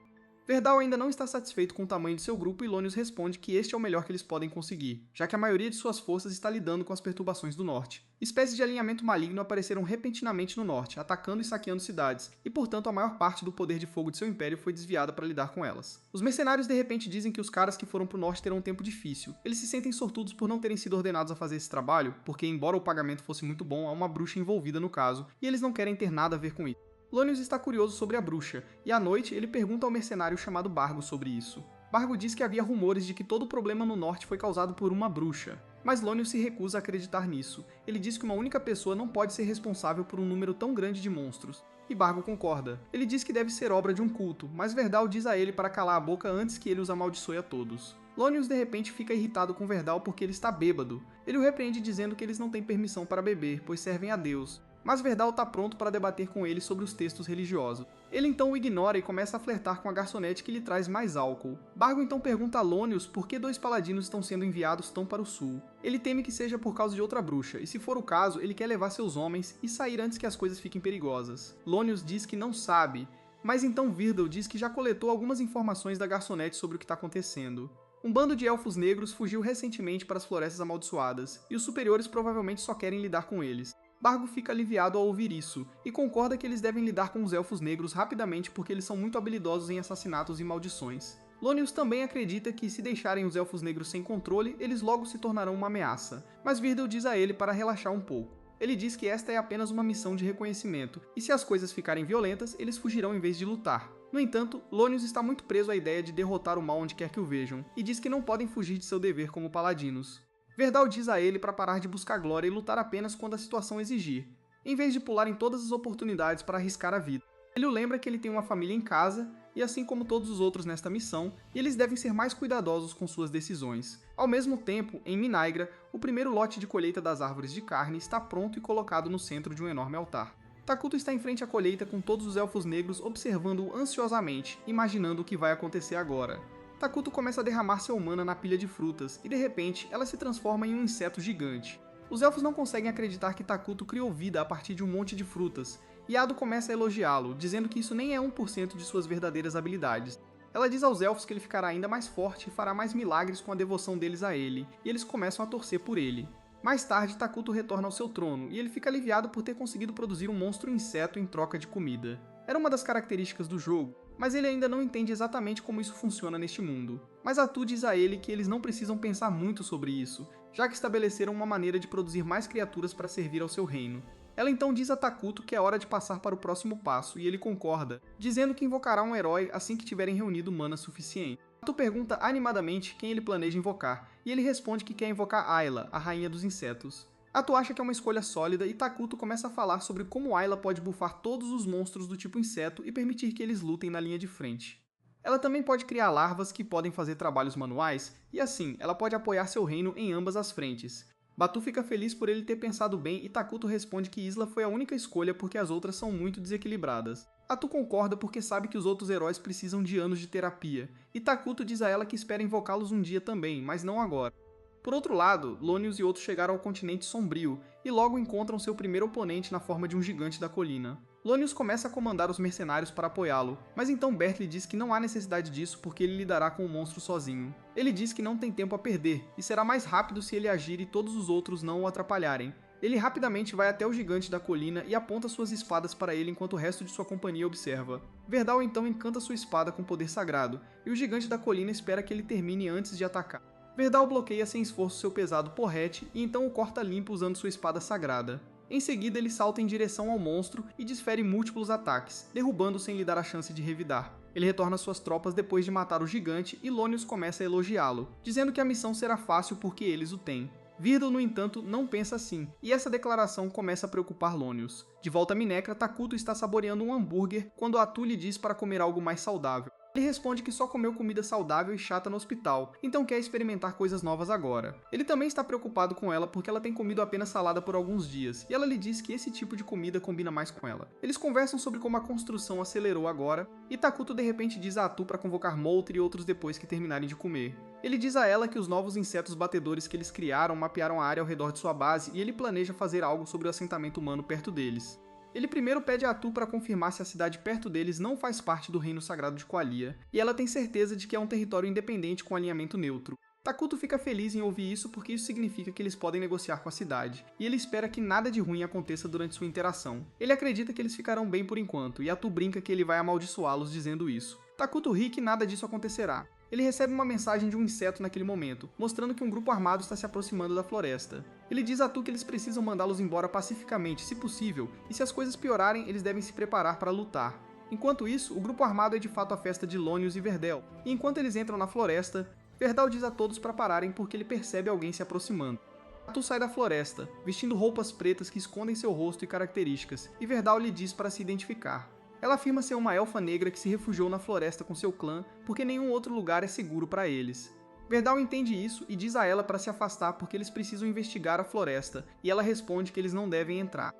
S1: Verdal ainda não está satisfeito com o tamanho de seu grupo e Lonius responde que este é o melhor que eles podem conseguir, já que a maioria de suas forças está lidando com as perturbações do norte. Espécies de alinhamento maligno apareceram repentinamente no norte, atacando e saqueando cidades, e portanto a maior parte do poder de fogo de seu império foi desviada para lidar com elas. Os mercenários de repente dizem que os caras que foram pro norte terão um tempo difícil. Eles se sentem sortudos por não terem sido ordenados a fazer esse trabalho, porque embora o pagamento fosse muito bom, há uma bruxa envolvida no caso, e eles não querem ter nada a ver com isso. Lonius está curioso sobre a bruxa, e à noite ele pergunta ao mercenário chamado Bargo sobre isso. Bargo diz que havia rumores de que todo o problema no norte foi causado por uma bruxa, mas Lonius se recusa a acreditar nisso. Ele diz que uma única pessoa não pode ser responsável por um número tão grande de monstros, e Bargo concorda. Ele diz que deve ser obra de um culto, mas Verdal diz a ele para calar a boca antes que ele os amaldiçoe a todos. Lonius de repente fica irritado com Verdal porque ele está bêbado. Ele o repreende dizendo que eles não têm permissão para beber, pois servem a Deus. Mas Verdal está pronto para debater com ele sobre os textos religiosos. Ele então o ignora e começa a flertar com a garçonete que lhe traz mais álcool. Bargo então pergunta a Lonius por que 2 paladinos estão sendo enviados tão para o sul. Ele teme que seja por causa de outra bruxa, e se for o caso, ele quer levar seus homens e sair antes que as coisas fiquem perigosas. Lonius diz que não sabe, mas então Virdal diz que já coletou algumas informações da garçonete sobre o que está acontecendo. Um bando de elfos negros fugiu recentemente para as florestas amaldiçoadas, e os superiores provavelmente só querem lidar com eles. Bargo fica aliviado ao ouvir isso, e concorda que eles devem lidar com os elfos negros rapidamente porque eles são muito habilidosos em assassinatos e maldições. Lonius também acredita que se deixarem os elfos negros sem controle, eles logo se tornarão uma ameaça, mas Virdal diz a ele para relaxar um pouco. Ele diz que esta é apenas uma missão de reconhecimento, e se as coisas ficarem violentas, eles fugirão em vez de lutar. No entanto, Lonius está muito preso à ideia de derrotar o mal onde quer que o vejam, e diz que não podem fugir de seu dever como paladinos. Verdal diz a ele para parar de buscar glória e lutar apenas quando a situação exigir, em vez de pular em todas as oportunidades para arriscar a vida. Ele o lembra que ele tem uma família em casa, e assim como todos os outros nesta missão, eles devem ser mais cuidadosos com suas decisões. Ao mesmo tempo, em Minaigra, o primeiro lote de colheita das árvores de carne está pronto e colocado no centro de um enorme altar. Takuto está em frente à colheita com todos os elfos negros observando-o ansiosamente, imaginando o que vai acontecer agora. Takuto começa a derramar seu mana na pilha de frutas, e de repente, ela se transforma em um inseto gigante. Os elfos não conseguem acreditar que Takuto criou vida a partir de um monte de frutas, e Ado começa a elogiá-lo, dizendo que isso nem é 1% de suas verdadeiras habilidades. Ela diz aos elfos que ele ficará ainda mais forte e fará mais milagres com a devoção deles a ele, e eles começam a torcer por ele. Mais tarde, Takuto retorna ao seu trono, e ele fica aliviado por ter conseguido produzir um monstro inseto em troca de comida. Era uma das características do jogo, mas ele ainda não entende exatamente como isso funciona neste mundo. Mas Atu diz a ele que eles não precisam pensar muito sobre isso, já que estabeleceram uma maneira de produzir mais criaturas para servir ao seu reino. Ela então diz a Takuto que é hora de passar para o próximo passo, e ele concorda, dizendo que invocará um herói assim que tiverem reunido mana suficiente. Atu pergunta animadamente quem ele planeja invocar, e ele responde que quer invocar Ayla, a rainha dos insetos. Atu acha que é uma escolha sólida e Takuto começa a falar sobre como Ayla pode buffar todos os monstros do tipo inseto e permitir que eles lutem na linha de frente. Ela também pode criar larvas que podem fazer trabalhos manuais, e assim, ela pode apoiar seu reino em ambas as frentes. Batu fica feliz por ele ter pensado bem e Takuto responde que Isla foi a única escolha porque as outras são muito desequilibradas. Atu concorda porque sabe que os outros heróis precisam de anos de terapia, e Takuto diz a ela que espera invocá-los um dia também, mas não agora. Por outro lado, Lonius e outros chegaram ao continente sombrio, e logo encontram seu primeiro oponente na forma de um gigante da colina. Lonius começa a comandar os mercenários para apoiá-lo, mas então Bert lhe diz que não há necessidade disso porque ele lidará com o monstro sozinho. Ele diz que não tem tempo a perder, e será mais rápido se ele agir e todos os outros não o atrapalharem. Ele rapidamente vai até o gigante da colina e aponta suas espadas para ele enquanto o resto de sua companhia observa. Verdal então encanta sua espada com poder sagrado, e o gigante da colina espera que ele termine antes de atacar. Verdal bloqueia sem esforço seu pesado porrete e então o corta limpo usando sua espada sagrada. Em seguida, ele salta em direção ao monstro e desfere múltiplos ataques, derrubando sem lhe dar a chance de revidar. Ele retorna suas tropas depois de matar o gigante e Lonius começa a elogiá-lo, dizendo que a missão será fácil porque eles o têm. Virdal, no entanto, não pensa assim, e essa declaração começa a preocupar Lonius. De volta a Minecra, Takuto está saboreando um hambúrguer quando Atu lhe diz para comer algo mais saudável. Ele responde que só comeu comida saudável e chata no hospital, então quer experimentar coisas novas agora. Ele também está preocupado com ela porque ela tem comido apenas salada por alguns dias, e ela lhe diz que esse tipo de comida combina mais com ela. Eles conversam sobre como a construção acelerou agora, e Takuto de repente diz a Atu para convocar Moltres e outros depois que terminarem de comer. Ele diz a ela que os novos insetos batedores que eles criaram mapearam a área ao redor de sua base e ele planeja fazer algo sobre o assentamento humano perto deles. Ele primeiro pede a Atu para confirmar se a cidade perto deles não faz parte do Reino Sagrado de Qualia, e ela tem certeza de que é um território independente com alinhamento neutro. Takuto fica feliz em ouvir isso porque isso significa que eles podem negociar com a cidade, e ele espera que nada de ruim aconteça durante sua interação. Ele acredita que eles ficarão bem por enquanto, e Atu brinca que ele vai amaldiçoá-los dizendo isso. Takuto ri que nada disso acontecerá. Ele recebe uma mensagem de um inseto naquele momento, mostrando que um grupo armado está se aproximando da floresta. Ele diz a Atu que eles precisam mandá-los embora pacificamente, se possível, e se as coisas piorarem, eles devem se preparar para lutar. Enquanto isso, o grupo armado é de fato a festa de Lonius e Verdel, e enquanto eles entram na floresta, Verdal diz a todos para pararem porque ele percebe alguém se aproximando. Atu sai da floresta, vestindo roupas pretas que escondem seu rosto e características, e Verdal lhe diz para se identificar. Ela afirma ser uma elfa negra que se refugiou na floresta com seu clã porque nenhum outro lugar é seguro para eles. Verdal entende isso e diz a ela para se afastar porque eles precisam investigar a floresta, e ela responde que eles não devem entrar.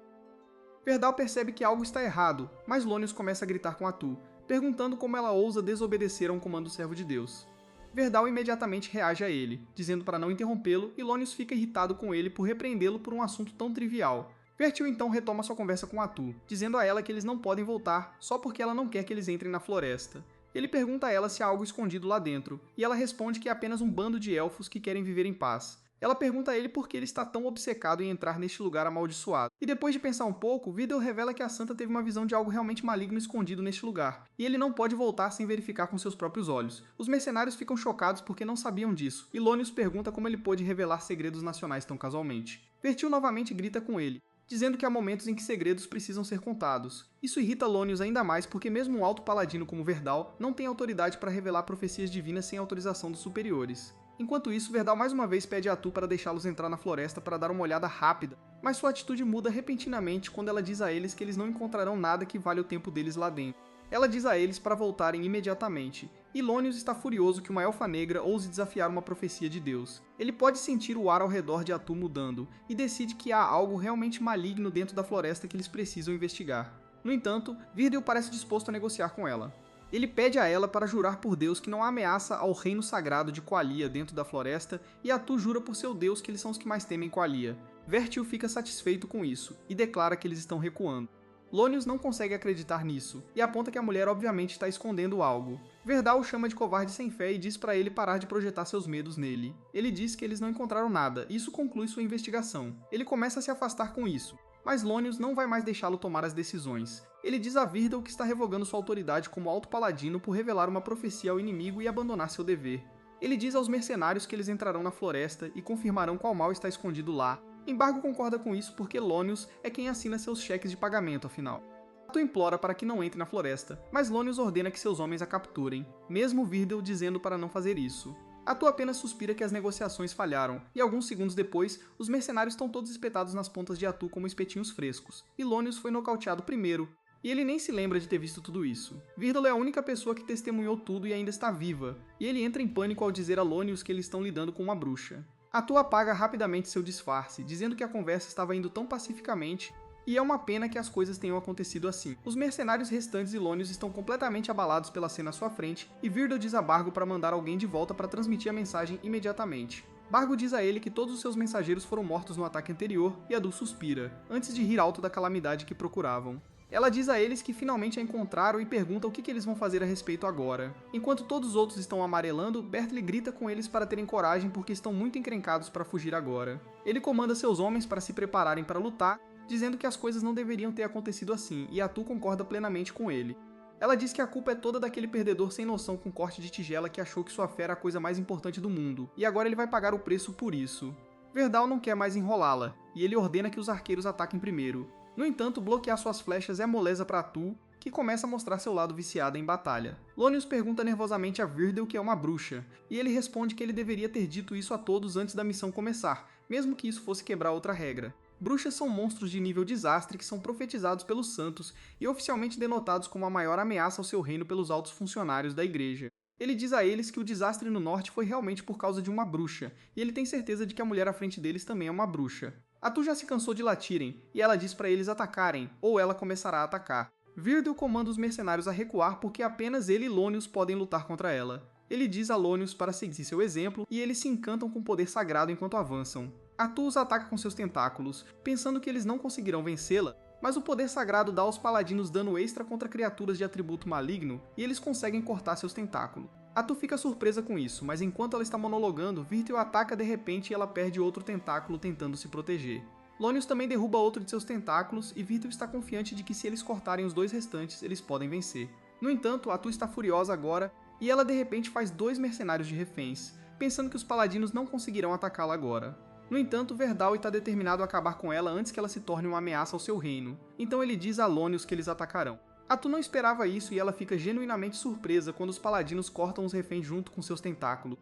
S1: Verdal percebe que algo está errado, mas Lonius começa a gritar com Atu, perguntando como ela ousa desobedecer a um comando do servo de Deus. Verdal imediatamente reage a ele, dizendo para não interrompê-lo, e Lonius fica irritado com ele por repreendê-lo por um assunto tão trivial. Vertil então retoma sua conversa com Atu, dizendo a ela que eles não podem voltar só porque ela não quer que eles entrem na floresta. Ele pergunta a ela se há algo escondido lá dentro, e ela responde que é apenas um bando de elfos que querem viver em paz. Ela pergunta a ele por que ele está tão obcecado em entrar neste lugar amaldiçoado. E depois de pensar um pouco, Videl revela que a santa teve uma visão de algo realmente maligno escondido neste lugar, e ele não pode voltar sem verificar com seus próprios olhos. Os mercenários ficam chocados porque não sabiam disso, e Lonius pergunta como ele pôde revelar segredos nacionais tão casualmente. Vertil novamente grita com ele, dizendo que há momentos em que segredos precisam ser contados. Isso irrita Lonius ainda mais porque mesmo um alto paladino como Verdal não tem autoridade para revelar profecias divinas sem autorização dos superiores. Enquanto isso, Verdal mais uma vez pede a Atu para deixá-los entrar na floresta para dar uma olhada rápida, mas sua atitude muda repentinamente quando ela diz a eles que eles não encontrarão nada que valha o tempo deles lá dentro. Ela diz a eles para voltarem imediatamente, e Lonius está furioso que uma elfa negra ouse desafiar uma profecia de Deus. Ele pode sentir o ar ao redor de Atu mudando, e decide que há algo realmente maligno dentro da floresta que eles precisam investigar. No entanto, Virdel parece disposto a negociar com ela. Ele pede a ela para jurar por Deus que não há ameaça ao reino sagrado de Qualia dentro da floresta, e Atu jura por seu Deus que eles são os que mais temem Qualia. Vertil fica satisfeito com isso, e declara que eles estão recuando. Lonius não consegue acreditar nisso, e aponta que a mulher obviamente está escondendo algo. Verdal o chama de covarde sem fé e diz para ele parar de projetar seus medos nele. Ele diz que eles não encontraram nada, e isso conclui sua investigação. Ele começa a se afastar com isso, mas Lonius não vai mais deixá-lo tomar as decisões. Ele diz a Virdel que está revogando sua autoridade como alto paladino por revelar uma profecia ao inimigo e abandonar seu dever. Ele diz aos mercenários que eles entrarão na floresta e confirmarão qual mal está escondido lá. Embargo concorda com isso porque Lonius é quem assina seus cheques de pagamento, afinal. Atu implora para que não entre na floresta, mas Lonius ordena que seus homens a capturem, mesmo Virdel dizendo para não fazer isso. Atu apenas suspira que as negociações falharam, e alguns segundos depois, os mercenários estão todos espetados nas pontas de Atu como espetinhos frescos, e Lonius foi nocauteado primeiro, e ele nem se lembra de ter visto tudo isso. Virdel é a única pessoa que testemunhou tudo e ainda está viva, e ele entra em pânico ao dizer a Lonius que eles estão lidando com uma bruxa. Atu apaga rapidamente seu disfarce, dizendo que a conversa estava indo tão pacificamente, e é uma pena que as coisas tenham acontecido assim. Os mercenários restantes e Lonius estão completamente abalados pela cena à sua frente, e Virdel diz a Bargo para mandar alguém de volta para transmitir a mensagem imediatamente. Bargo diz a ele que todos os seus mensageiros foram mortos no ataque anterior, e Adu suspira, antes de rir alto da calamidade que procuravam. Ela diz a eles que finalmente a encontraram e pergunta o que eles vão fazer a respeito agora. Enquanto todos os outros estão amarelando, Bertile grita com eles para terem coragem porque estão muito encrencados para fugir agora. Ele comanda seus homens para se prepararem para lutar, dizendo que as coisas não deveriam ter acontecido assim, e Atu concorda plenamente com ele. Ela diz que a culpa é toda daquele perdedor sem noção com corte de tigela que achou que sua fé era a coisa mais importante do mundo, e agora ele vai pagar o preço por isso. Verdal não quer mais enrolá-la, e ele ordena que os arqueiros ataquem primeiro. No entanto, bloquear suas flechas é moleza para Atu, que começa a mostrar seu lado viciado em batalha. Lonius pergunta nervosamente a Virdel que é uma bruxa, e ele responde que ele deveria ter dito isso a todos antes da missão começar, mesmo que isso fosse quebrar outra regra. Bruxas são monstros de nível desastre que são profetizados pelos santos e oficialmente denotados como a maior ameaça ao seu reino pelos altos funcionários da igreja. Ele diz a eles que o desastre no norte foi realmente por causa de uma bruxa, e ele tem certeza de que a mulher à frente deles também é uma bruxa. Atu já se cansou de latirem, e ela diz para eles atacarem, ou ela começará a atacar. Virdel comanda os mercenários a recuar porque apenas ele e Lonius podem lutar contra ela. Ele diz a Lonius para seguir seu exemplo, e eles se encantam com o poder sagrado enquanto avançam. Atu os ataca com seus tentáculos, pensando que eles não conseguirão vencê-la, mas o poder sagrado dá aos paladinos dano extra contra criaturas de atributo maligno, e eles conseguem cortar seus tentáculos. Atu fica surpresa com isso, mas enquanto ela está monologando, Virdel ataca de repente e ela perde outro tentáculo tentando se proteger. Lonius também derruba outro de seus tentáculos, e Virdel está confiante de que se eles cortarem os dois restantes, eles podem vencer. No entanto, Atu está furiosa agora, e ela de repente faz 2 mercenários de reféns, pensando que os paladinos não conseguirão atacá-la agora. No entanto, Verdal está determinado a acabar com ela antes que ela se torne uma ameaça ao seu reino, então ele diz a Lonius que eles atacarão. Atu não esperava isso e ela fica genuinamente surpresa quando os paladinos cortam os reféns junto com seus tentáculos.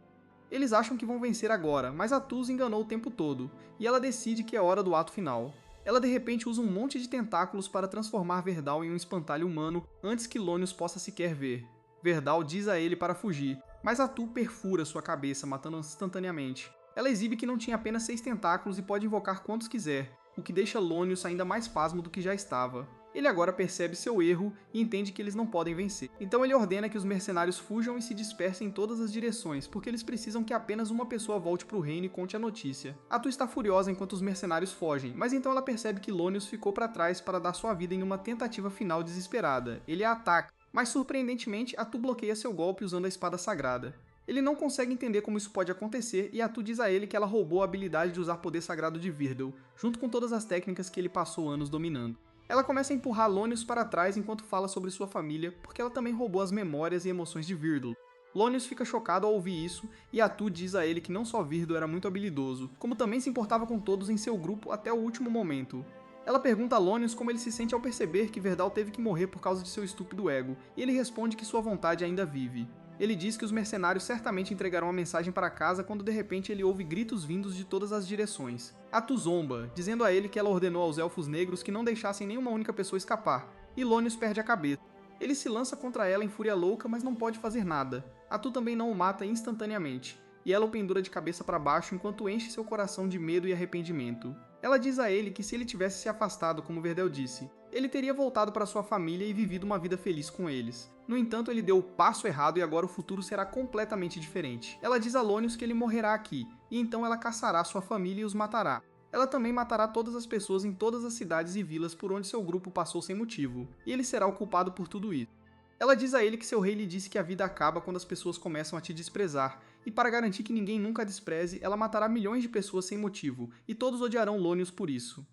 S1: Eles acham que vão vencer agora, mas Atu os enganou o tempo todo, e ela decide que é hora do ato final. Ela de repente usa um monte de tentáculos para transformar Verdal em um espantalho humano antes que Lonius possa sequer ver. Verdal diz a ele para fugir, mas Atu perfura sua cabeça, matando-o instantaneamente. Ela exibe que não tinha apenas 6 tentáculos e pode invocar quantos quiser, o que deixa Lonius ainda mais pasmo do que já estava. Ele agora percebe seu erro e entende que eles não podem vencer. Então ele ordena que os mercenários fujam e se dispersem em todas as direções, porque eles precisam que apenas uma pessoa volte para o reino e conte a notícia. Atu está furiosa enquanto os mercenários fogem, mas então ela percebe que Lonius ficou para trás para dar sua vida em uma tentativa final desesperada. Ele a ataca, mas surpreendentemente Atu bloqueia seu golpe usando a espada sagrada. Ele não consegue entender como isso pode acontecer e Atu diz a ele que ela roubou a habilidade de usar poder sagrado de Virdel, junto com todas as técnicas que ele passou anos dominando. Ela começa a empurrar Lonius para trás enquanto fala sobre sua família, porque ela também roubou as memórias e emoções de Virdel. Lonius fica chocado ao ouvir isso, e Atu diz a ele que não só Virdel era muito habilidoso, como também se importava com todos em seu grupo até o último momento. Ela pergunta a Lonius como ele se sente ao perceber que Verdal teve que morrer por causa de seu estúpido ego, e ele responde que sua vontade ainda vive. Ele diz que os mercenários certamente entregarão a mensagem para casa quando de repente ele ouve gritos vindos de todas as direções. Atu zomba, dizendo a ele que ela ordenou aos elfos negros que não deixassem nenhuma única pessoa escapar, e Lonius perde a cabeça. Ele se lança contra ela em fúria louca, mas não pode fazer nada. Atu também não o mata instantaneamente, e ela o pendura de cabeça para baixo enquanto enche seu coração de medo e arrependimento. Ela diz a ele que se ele tivesse se afastado, como Verdel disse, ele teria voltado para sua família e vivido uma vida feliz com eles. No entanto, ele deu o passo errado e agora o futuro será completamente diferente. Ela diz a Lonius que ele morrerá aqui, e então ela caçará sua família e os matará. Ela também matará todas as pessoas em todas as cidades e vilas por onde seu grupo passou sem motivo, e ele será o culpado por tudo isso. Ela diz a ele que seu rei lhe disse que a vida acaba quando as pessoas começam a te desprezar, e para garantir que ninguém nunca a despreze, ela matará milhões de pessoas sem motivo, e todos odiarão Lonius por isso.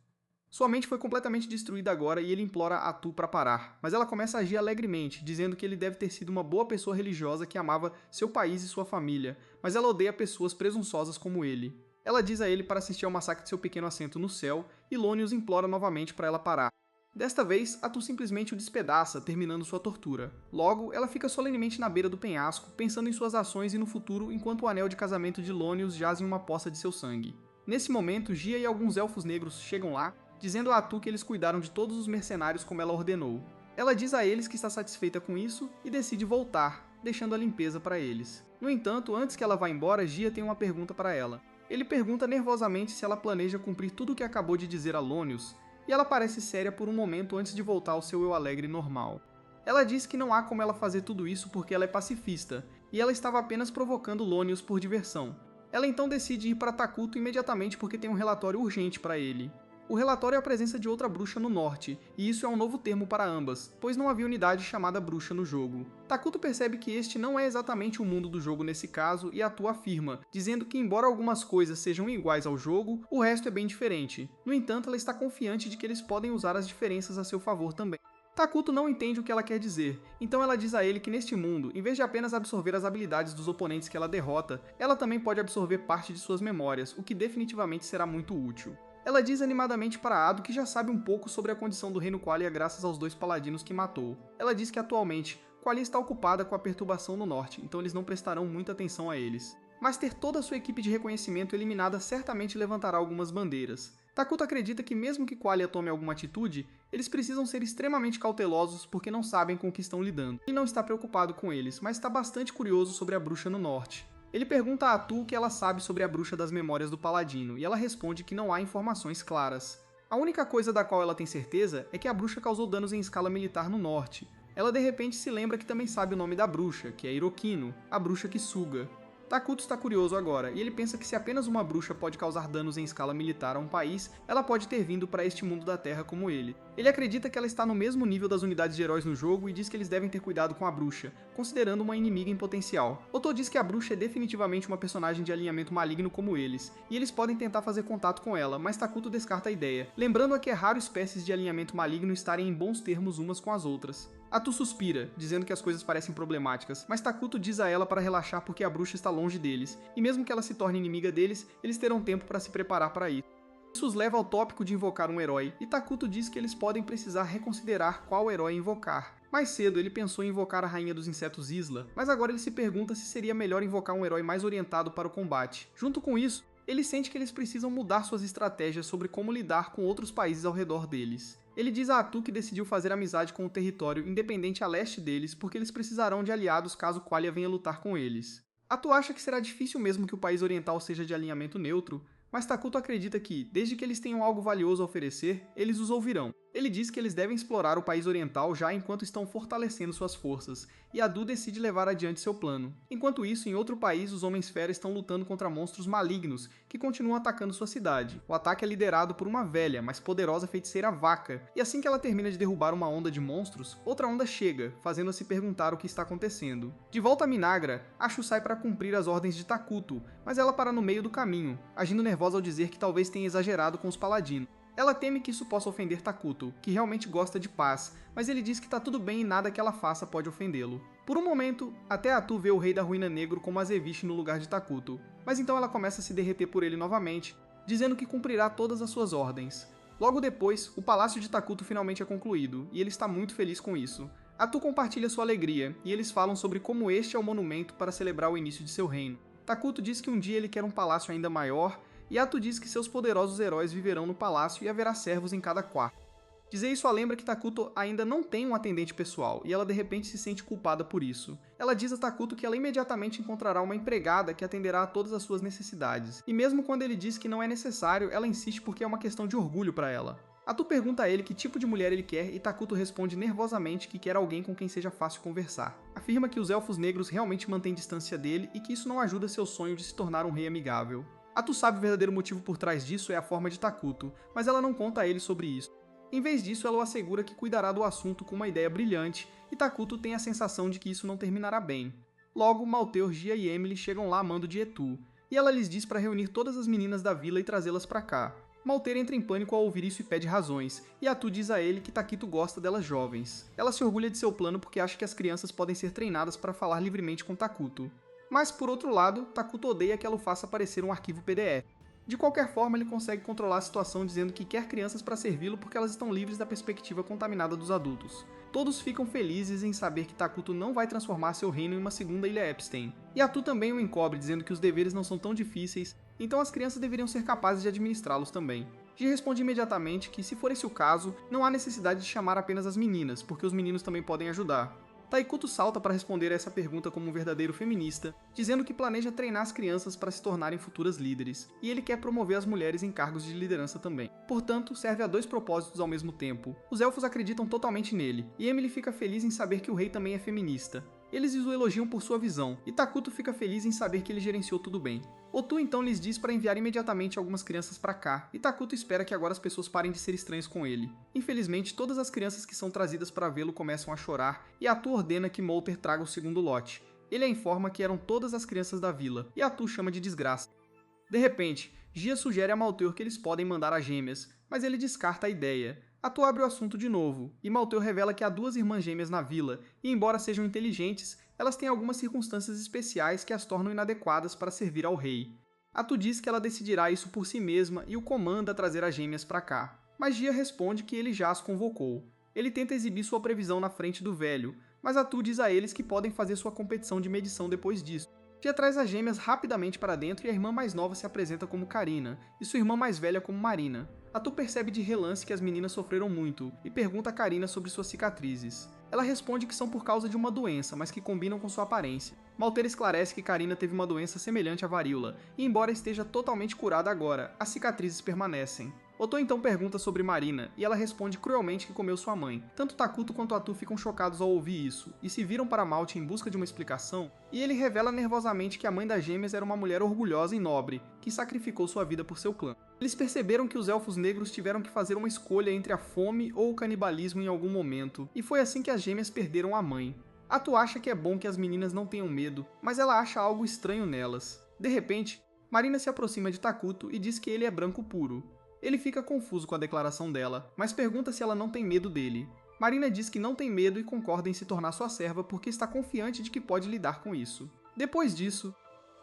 S1: Sua mente foi completamente destruída agora e ele implora a Atu para parar, mas ela começa a agir alegremente, dizendo que ele deve ter sido uma boa pessoa religiosa que amava seu país e sua família, mas ela odeia pessoas presunçosas como ele. Ela diz a ele para assistir ao massacre de seu pequeno assento no céu, e Lonius implora novamente para ela parar. Desta vez, Atu simplesmente o despedaça, terminando sua tortura. Logo, ela fica solenemente na beira do penhasco, pensando em suas ações e no futuro enquanto o anel de casamento de Lonius jaz em uma poça de seu sangue. Nesse momento, Gia e alguns elfos negros chegam lá, dizendo a Atu que eles cuidaram de todos os mercenários como ela ordenou. Ela diz a eles que está satisfeita com isso e decide voltar, deixando a limpeza para eles. No entanto, antes que ela vá embora, Gia tem uma pergunta para ela. Ele pergunta nervosamente se ela planeja cumprir tudo o que acabou de dizer a Lonius, e ela parece séria por um momento antes de voltar ao seu eu alegre normal. Ela diz que não há como ela fazer tudo isso porque ela é pacifista, e ela estava apenas provocando Lonius por diversão. Ela então decide ir para Takuto imediatamente porque tem um relatório urgente para ele. O relatório é a presença de outra bruxa no norte, e isso é um novo termo para ambas, pois não havia unidade chamada bruxa no jogo. Takuto percebe que este não é exatamente o mundo do jogo nesse caso e Atu afirma, dizendo que embora algumas coisas sejam iguais ao jogo, o resto é bem diferente. No entanto, ela está confiante de que eles podem usar as diferenças a seu favor também. Takuto não entende o que ela quer dizer, então ela diz a ele que neste mundo, em vez de apenas absorver as habilidades dos oponentes que ela derrota, ela também pode absorver parte de suas memórias, o que definitivamente será muito útil. Ela diz animadamente para Ado que já sabe um pouco sobre a condição do reino Qualia graças aos 2 paladinos que matou. Ela diz que atualmente, Qualia está ocupada com a perturbação no norte, então eles não prestarão muita atenção a eles. Mas ter toda a sua equipe de reconhecimento eliminada certamente levantará algumas bandeiras. Takuto acredita que mesmo que Qualia tome alguma atitude, eles precisam ser extremamente cautelosos porque não sabem com o que estão lidando. Ele não está preocupado com eles, mas está bastante curioso sobre a bruxa no norte. Ele pergunta a Atu o que ela sabe sobre a bruxa das memórias do Paladino, e ela responde que não há informações claras. A única coisa da qual ela tem certeza é que a bruxa causou danos em escala militar no norte. Ela de repente se lembra que também sabe o nome da bruxa, que é Hirokino, a bruxa que suga. Takuto está curioso agora, e ele pensa que se apenas uma bruxa pode causar danos em escala militar a um país, ela pode ter vindo para este mundo da Terra como ele. Ele acredita que ela está no mesmo nível das unidades de heróis no jogo e diz que eles devem ter cuidado com a bruxa, considerando uma inimiga em potencial. Otto diz que a bruxa é definitivamente uma personagem de alinhamento maligno como eles, e eles podem tentar fazer contato com ela, mas Takuto descarta a ideia, lembrando que é raro espécies de alinhamento maligno estarem em bons termos umas com as outras. Atu suspira, dizendo que as coisas parecem problemáticas, mas Takuto diz a ela para relaxar porque a bruxa está longe deles, e mesmo que ela se torne inimiga deles, eles terão tempo para se preparar para isso. Isso os leva ao tópico de invocar um herói, e Takuto diz que eles podem precisar reconsiderar qual herói invocar. Mais cedo ele pensou em invocar a rainha dos insetos Isla, mas agora ele se pergunta se seria melhor invocar um herói mais orientado para o combate. Junto com isso, ele sente que eles precisam mudar suas estratégias sobre como lidar com outros países ao redor deles. Ele diz a Atu que decidiu fazer amizade com o território independente a leste deles porque eles precisarão de aliados caso Qualia venha lutar com eles. Atu acha que será difícil mesmo que o país oriental seja de alinhamento neutro, mas Takuto acredita que, desde que eles tenham algo valioso a oferecer, eles os ouvirão. Ele diz que eles devem explorar o país oriental já enquanto estão fortalecendo suas forças, e Adu decide levar adiante seu plano. Enquanto isso, em outro país, os Homens-Fera estão lutando contra monstros malignos, que continuam atacando sua cidade. O ataque é liderado por uma velha, mas poderosa feiticeira Vaca, e assim que ela termina de derrubar uma onda de monstros, outra onda chega, fazendo-a se perguntar o que está acontecendo. De volta a Minagra, Ashu sai para cumprir as ordens de Takuto, mas ela para no meio do caminho, agindo nervosa ao dizer que talvez tenha exagerado com os paladinos. Ela teme que isso possa ofender Takuto, que realmente gosta de paz, mas ele diz que tá tudo bem e nada que ela faça pode ofendê-lo. Por um momento, até Atu vê o Rei da Ruína Negro como Azeviche no lugar de Takuto, mas então ela começa a se derreter por ele novamente, dizendo que cumprirá todas as suas ordens. Logo depois, o palácio de Takuto finalmente é concluído, e ele está muito feliz com isso. Atu compartilha sua alegria, e eles falam sobre como este é o monumento para celebrar o início de seu reino. Takuto diz que um dia ele quer um palácio ainda maior, e Atu diz que seus poderosos heróis viverão no palácio e haverá servos em cada quarto. Dizer isso a lembra que Takuto ainda não tem um atendente pessoal, e ela de repente se sente culpada por isso. Ela diz a Takuto que ela imediatamente encontrará uma empregada que atenderá a todas as suas necessidades, e mesmo quando ele diz que não é necessário, ela insiste porque é uma questão de orgulho para ela. Atu pergunta a ele que tipo de mulher ele quer e Takuto responde nervosamente que quer alguém com quem seja fácil conversar. Afirma que os elfos negros realmente mantêm distância dele e que isso não ajuda seu sonho de se tornar um rei amigável. Atu sabe o verdadeiro motivo por trás disso é a forma de Takuto, mas ela não conta a ele sobre isso. Em vez disso, ela o assegura que cuidará do assunto com uma ideia brilhante, e Takuto tem a sensação de que isso não terminará bem. Logo, Malteo, Gia e Emily chegam lá a mando de Etu, e ela lhes diz para reunir todas as meninas da vila e trazê-las para cá. Malteo entra em pânico ao ouvir isso e pede razões, e Atu diz a ele que Takuto gosta delas jovens. Ela se orgulha de seu plano porque acha que as crianças podem ser treinadas para falar livremente com Takuto. Mas, por outro lado, Takuto odeia que ela o faça aparecer um arquivo PDF. De qualquer forma, ele consegue controlar a situação dizendo que quer crianças para servi-lo porque elas estão livres da perspectiva contaminada dos adultos. Todos ficam felizes em saber que Takuto não vai transformar seu reino em uma segunda Ilha Epstein. E Atu também o encobre, dizendo que os deveres não são tão difíceis, então as crianças deveriam ser capazes de administrá-los também. Ji responde imediatamente que, se for esse o caso, não há necessidade de chamar apenas as meninas, porque os meninos também podem ajudar. Taikuto salta para responder a essa pergunta como um verdadeiro feminista, dizendo que planeja treinar as crianças para se tornarem futuras líderes, e ele quer promover as mulheres em cargos de liderança também. Portanto, serve a dois propósitos ao mesmo tempo. Os elfos acreditam totalmente nele, e Emily fica feliz em saber que o rei também é feminista. Eles o elogiam por sua visão, e Takuto fica feliz em saber que ele gerenciou tudo bem. Otu então lhes diz para enviar imediatamente algumas crianças para cá, e Takuto espera que agora as pessoas parem de ser estranhas com ele. Infelizmente, todas as crianças que são trazidas para vê-lo começam a chorar, e Atu ordena que Molter traga o segundo lote. Ele a informa que eram todas as crianças da vila, e Atu chama de desgraça. De repente, Gia sugere a Malteo que eles podem mandar as gêmeas, mas ele descarta a ideia. Atu abre o assunto de novo, e Malteo revela que há duas irmãs gêmeas na vila, e embora sejam inteligentes, elas têm algumas circunstâncias especiais que as tornam inadequadas para servir ao rei. Atu diz que ela decidirá isso por si mesma e o comanda a trazer as gêmeas para cá, mas Gia responde que ele já as convocou. Ele tenta exibir sua previsão na frente do velho, mas Atu diz a eles que podem fazer sua competição de medição depois disso. Gia traz as gêmeas rapidamente para dentro e a irmã mais nova se apresenta como Karina, e sua irmã mais velha como Marina. Atu percebe de relance que as meninas sofreram muito, e pergunta a Karina sobre suas cicatrizes. Ela responde que são por causa de uma doença, mas que combinam com sua aparência. Malter esclarece que Karina teve uma doença semelhante à varíola, e embora esteja totalmente curada agora, as cicatrizes permanecem. Otto então pergunta sobre Marina, e ela responde cruelmente que comeu sua mãe. Tanto Takuto quanto Atu ficam chocados ao ouvir isso, e se viram para Malte em busca de uma explicação, e ele revela nervosamente que a mãe das gêmeas era uma mulher orgulhosa e nobre, que sacrificou sua vida por seu clã. Eles perceberam que os elfos negros tiveram que fazer uma escolha entre a fome ou o canibalismo em algum momento, e foi assim que as gêmeas perderam a mãe. Atu acha que é bom que as meninas não tenham medo, mas ela acha algo estranho nelas. De repente, Marina se aproxima de Takuto e diz que ele é branco puro. Ele fica confuso com a declaração dela, mas pergunta se ela não tem medo dele. Marina diz que não tem medo e concorda em se tornar sua serva porque está confiante de que pode lidar com isso. Depois disso,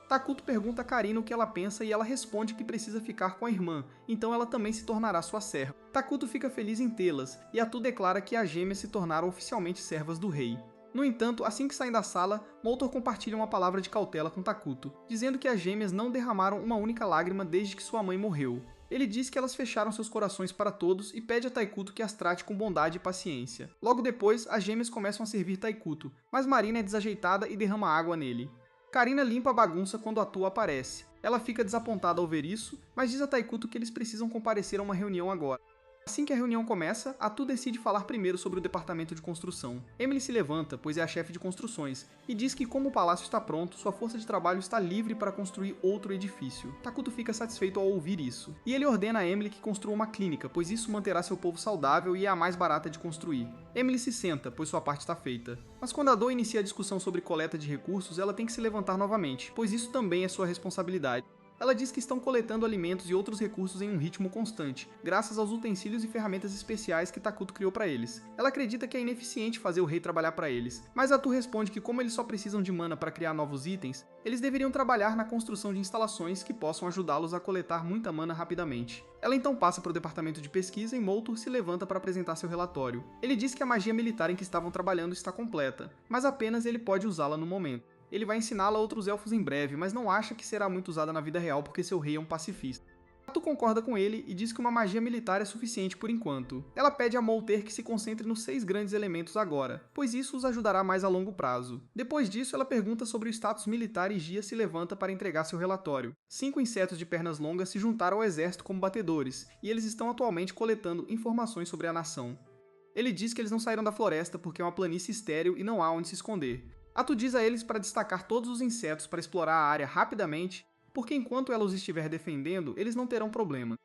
S1: Takuto pergunta a Karina o que ela pensa e ela responde que precisa ficar com a irmã, então ela também se tornará sua serva. Takuto fica feliz em tê-las, e Atu declara que as gêmeas se tornaram oficialmente servas do rei. No entanto, assim que saem da sala, Moltor compartilha uma palavra de cautela com Takuto, dizendo que as gêmeas não derramaram uma única lágrima desde que sua mãe morreu. Ele diz que elas fecharam seus corações para todos e pede a Taikuto que as trate com bondade e paciência. Logo depois, as gêmeas começam a servir Taikuto, mas Marina é desajeitada e derrama água nele. Karina limpa a bagunça quando Atu aparece. Ela fica desapontada ao ver isso, mas diz a Taikuto que eles precisam comparecer a uma reunião agora. Assim que a reunião começa, Atu decide falar primeiro sobre o departamento de construção. Emily se levanta, pois é a chefe de construções, e diz que como o palácio está pronto, sua força de trabalho está livre para construir outro edifício. Takuto fica satisfeito ao ouvir isso, e ele ordena a Emily que construa uma clínica, pois isso manterá seu povo saudável e é a mais barata de construir. Emily se senta, pois sua parte está feita. Mas quando a Do inicia a discussão sobre coleta de recursos, ela tem que se levantar novamente, pois isso também é sua responsabilidade. Ela diz que estão coletando alimentos e outros recursos em um ritmo constante, graças aos utensílios e ferramentas especiais que Takuto criou para eles. Ela acredita que é ineficiente fazer o rei trabalhar para eles, mas Atu responde que como eles só precisam de mana para criar novos itens, eles deveriam trabalhar na construção de instalações que possam ajudá-los a coletar muita mana rapidamente. Ela então passa para o departamento de pesquisa e Moltor se levanta para apresentar seu relatório. Ele diz que a magia militar em que estavam trabalhando está completa, mas apenas ele pode usá-la no momento. Ele vai ensiná-la a outros elfos em breve, mas não acha que será muito usada na vida real porque seu rei é um pacifista. Atu concorda com ele e diz que uma magia militar é suficiente por enquanto. Ela pede a Molter que se concentre nos 6 grandes elementos agora, pois isso os ajudará mais a longo prazo. Depois disso, ela pergunta sobre o status militar e Gia se levanta para entregar seu relatório. 5 insetos de pernas longas se juntaram ao exército como batedores, e eles estão atualmente coletando informações sobre a nação. Ele diz que eles não saíram da floresta porque é uma planície estéril e não há onde se esconder. Atu diz a eles para destacar todos os insetos para explorar a área rapidamente, porque enquanto ela os estiver defendendo, eles não terão problema.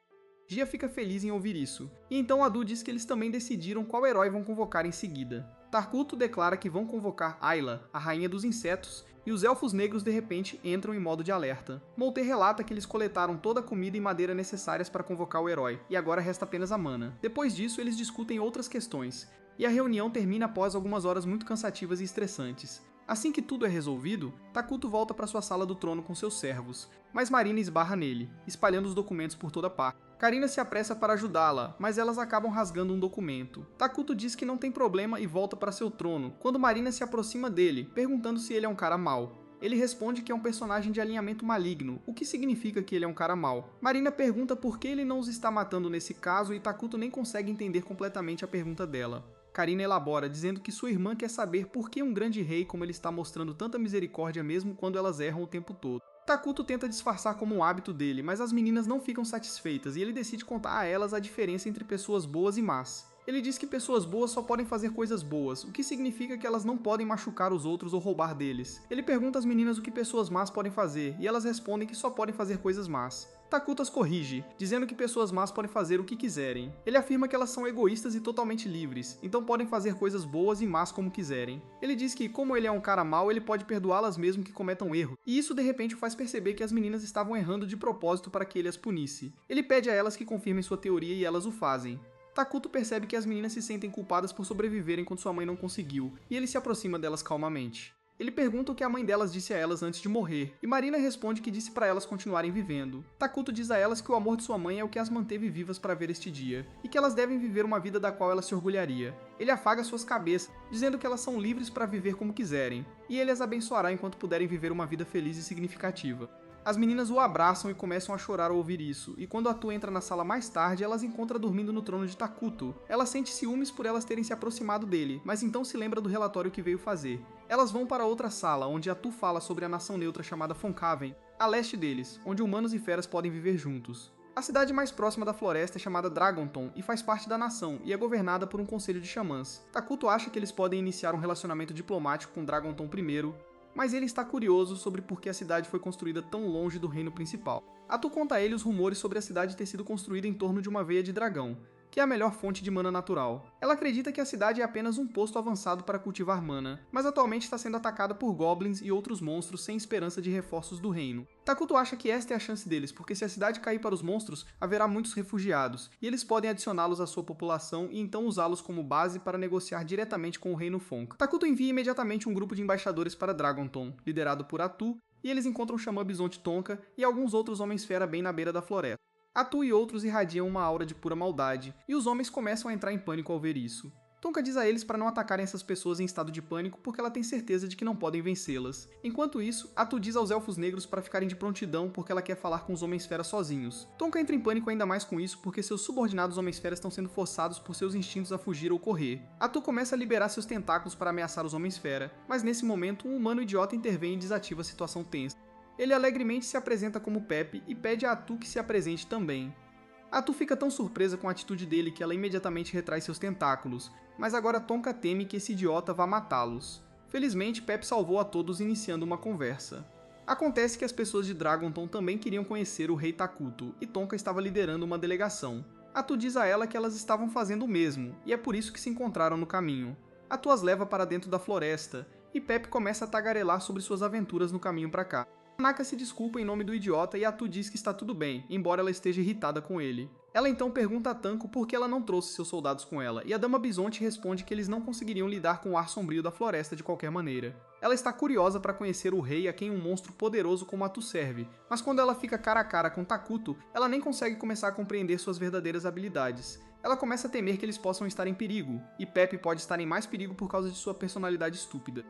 S1: Gia fica feliz em ouvir isso, e então Adu diz que eles também decidiram qual herói vão convocar em seguida. Takuto declara que vão convocar Ayla, a rainha dos insetos, e os elfos negros de repente entram em modo de alerta. Molter relata que eles coletaram toda a comida e madeira necessárias para convocar o herói, e agora resta apenas a mana. Depois disso, eles discutem outras questões, e a reunião termina após algumas horas muito cansativas e estressantes. Assim que tudo é resolvido, Takuto volta para sua sala do trono com seus servos, mas Marina esbarra nele, espalhando os documentos por toda parte. Karina se apressa para ajudá-la, mas elas acabam rasgando um documento. Takuto diz que não tem problema e volta para seu trono, quando Marina se aproxima dele, perguntando se ele é um cara mau. Ele responde que é um personagem de alinhamento maligno, o que significa que ele é um cara mau. Marina pergunta por que ele não os está matando nesse caso e Takuto nem consegue entender completamente a pergunta dela. Karina elabora, dizendo que sua irmã quer saber por que um grande rei como ele está mostrando tanta misericórdia mesmo quando elas erram o tempo todo. Takuto tenta disfarçar como um hábito dele, mas as meninas não ficam satisfeitas e ele decide contar a elas a diferença entre pessoas boas e más. Ele diz que pessoas boas só podem fazer coisas boas, o que significa que elas não podem machucar os outros ou roubar deles. Ele pergunta às meninas o que pessoas más podem fazer, e elas respondem que só podem fazer coisas más. Takuto as corrige, dizendo que pessoas más podem fazer o que quiserem. Ele afirma que elas são egoístas e totalmente livres, então podem fazer coisas boas e más como quiserem. Ele diz que, como ele é um cara mau, ele pode perdoá-las mesmo que cometam erro, e isso de repente o faz perceber que as meninas estavam errando de propósito para que ele as punisse. Ele pede a elas que confirmem sua teoria e elas o fazem. Takuto percebe que as meninas se sentem culpadas por sobreviver enquanto sua mãe não conseguiu, e ele se aproxima delas calmamente. Ele pergunta o que a mãe delas disse a elas antes de morrer, e Marina responde que disse para elas continuarem vivendo. Takuto diz a elas que o amor de sua mãe é o que as manteve vivas para ver este dia, e que elas devem viver uma vida da qual ela se orgulharia. Ele afaga suas cabeças, dizendo que elas são livres para viver como quiserem, e ele as abençoará enquanto puderem viver uma vida feliz e significativa. As meninas o abraçam e começam a chorar ao ouvir isso, e quando a Tu entra na sala mais tarde, ela as encontra dormindo no trono de Takuto. Ela sente ciúmes por elas terem se aproximado dele, mas então se lembra do relatório que veio fazer. Elas vão para outra sala, onde a Tu fala sobre a nação neutra chamada Fonkaven, a leste deles, onde humanos e feras podem viver juntos. A cidade mais próxima da floresta é chamada Dragonton e faz parte da nação, e é governada por um conselho de xamãs. Takuto acha que eles podem iniciar um relacionamento diplomático com Dragonton primeiro, mas ele está curioso sobre por que a cidade foi construída tão longe do reino principal. A Tu conta a ele os rumores sobre a cidade ter sido construída em torno de uma veia de dragão, que é a melhor fonte de mana natural. Ela acredita que a cidade é apenas um posto avançado para cultivar mana, mas atualmente está sendo atacada por goblins e outros monstros sem esperança de reforços do reino. Takuto acha que esta é a chance deles, porque se a cidade cair para os monstros, haverá muitos refugiados, e eles podem adicioná-los à sua população e então usá-los como base para negociar diretamente com o reino Fonk. Takuto envia imediatamente um grupo de embaixadores para Dragonton, liderado por Atu, e eles encontram o xamã Bisonte Tonka e alguns outros homens-fera bem na beira da floresta. Atu e outros irradiam uma aura de pura maldade, e os homens começam a entrar em pânico ao ver isso. Tonka diz a eles para não atacarem essas pessoas em estado de pânico porque ela tem certeza de que não podem vencê-las. Enquanto isso, Atu diz aos elfos negros para ficarem de prontidão porque ela quer falar com os homens-fera sozinhos. Tonka entra em pânico ainda mais com isso porque seus subordinados homens-fera estão sendo forçados por seus instintos a fugir ou correr. Atu começa a liberar seus tentáculos para ameaçar os homens-fera, mas nesse momento um humano idiota intervém e desativa a situação tensa. Ele alegremente se apresenta como Pepe e pede a Atu que se apresente também. Atu fica tão surpresa com a atitude dele que ela imediatamente retrai seus tentáculos, mas agora Tonka teme que esse idiota vá matá-los. Felizmente, Pepe salvou a todos iniciando uma conversa. Acontece que as pessoas de Dragonton também queriam conhecer o rei Takuto, e Tonka estava liderando uma delegação. Atu diz a ela que elas estavam fazendo o mesmo, e é por isso que se encontraram no caminho. Atu as leva para dentro da floresta, e Pepe começa a tagarelar sobre suas aventuras no caminho para cá. Naka se desculpa em nome do idiota e Atu diz que está tudo bem, embora ela esteja irritada com ele. Ela então pergunta a Tanko por que ela não trouxe seus soldados com ela, e a Dama Bisonte responde que eles não conseguiriam lidar com o ar sombrio da floresta de qualquer maneira. Ela está curiosa para conhecer o rei a quem um monstro poderoso como Atu serve, mas quando ela fica cara a cara com Takuto, ela nem consegue começar a compreender suas verdadeiras habilidades. Ela começa a temer que eles possam estar em perigo, e Pepe pode estar em mais perigo por causa de sua personalidade estúpida.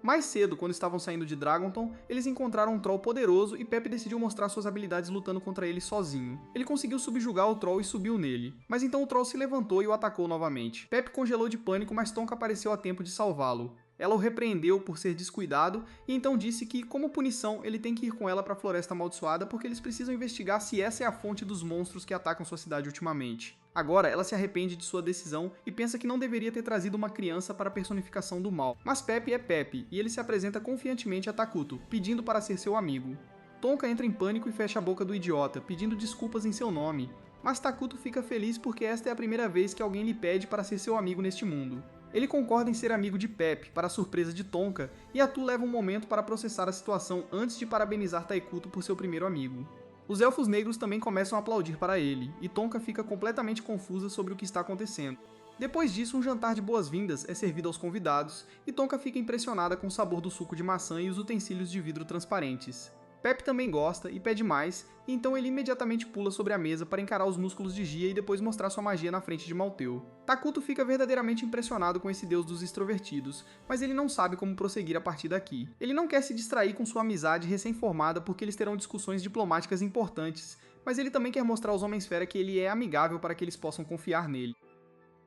S1: Mais cedo, quando estavam saindo de Dragonton, eles encontraram um troll poderoso e Pepe decidiu mostrar suas habilidades lutando contra ele sozinho. Ele conseguiu subjugar o troll e subiu nele, mas então o troll se levantou e o atacou novamente. Pepe congelou de pânico, mas Tonka apareceu a tempo de salvá-lo. Ela o repreendeu por ser descuidado e então disse que, como punição, ele tem que ir com ela para a Floresta Amaldiçoada porque eles precisam investigar se essa é a fonte dos monstros que atacam sua cidade ultimamente. Agora, ela se arrepende de sua decisão e pensa que não deveria ter trazido uma criança para a personificação do mal. Mas Pepe é Pepe, e ele se apresenta confiantemente a Takuto, pedindo para ser seu amigo. Tonka entra em pânico e fecha a boca do idiota, pedindo desculpas em seu nome. Mas Takuto fica feliz porque esta é a primeira vez que alguém lhe pede para ser seu amigo neste mundo. Ele concorda em ser amigo de Pepe, para a surpresa de Tonka, e Atu leva um momento para processar a situação antes de parabenizar Taikuto por seu primeiro amigo. Os elfos negros também começam a aplaudir para ele, e Tonka fica completamente confusa sobre o que está acontecendo. Depois disso, um jantar de boas-vindas é servido aos convidados, e Tonka fica impressionada com o sabor do suco de maçã e os utensílios de vidro transparentes. Pepe também gosta e pede mais, e então ele imediatamente pula sobre a mesa para encarar os músculos de Gia e depois mostrar sua magia na frente de Malteu. Takuto fica verdadeiramente impressionado com esse deus dos extrovertidos, mas ele não sabe como prosseguir a partir daqui. Ele não quer se distrair com sua amizade recém-formada porque eles terão discussões diplomáticas importantes, mas ele também quer mostrar aos Homens-Fera que ele é amigável para que eles possam confiar nele.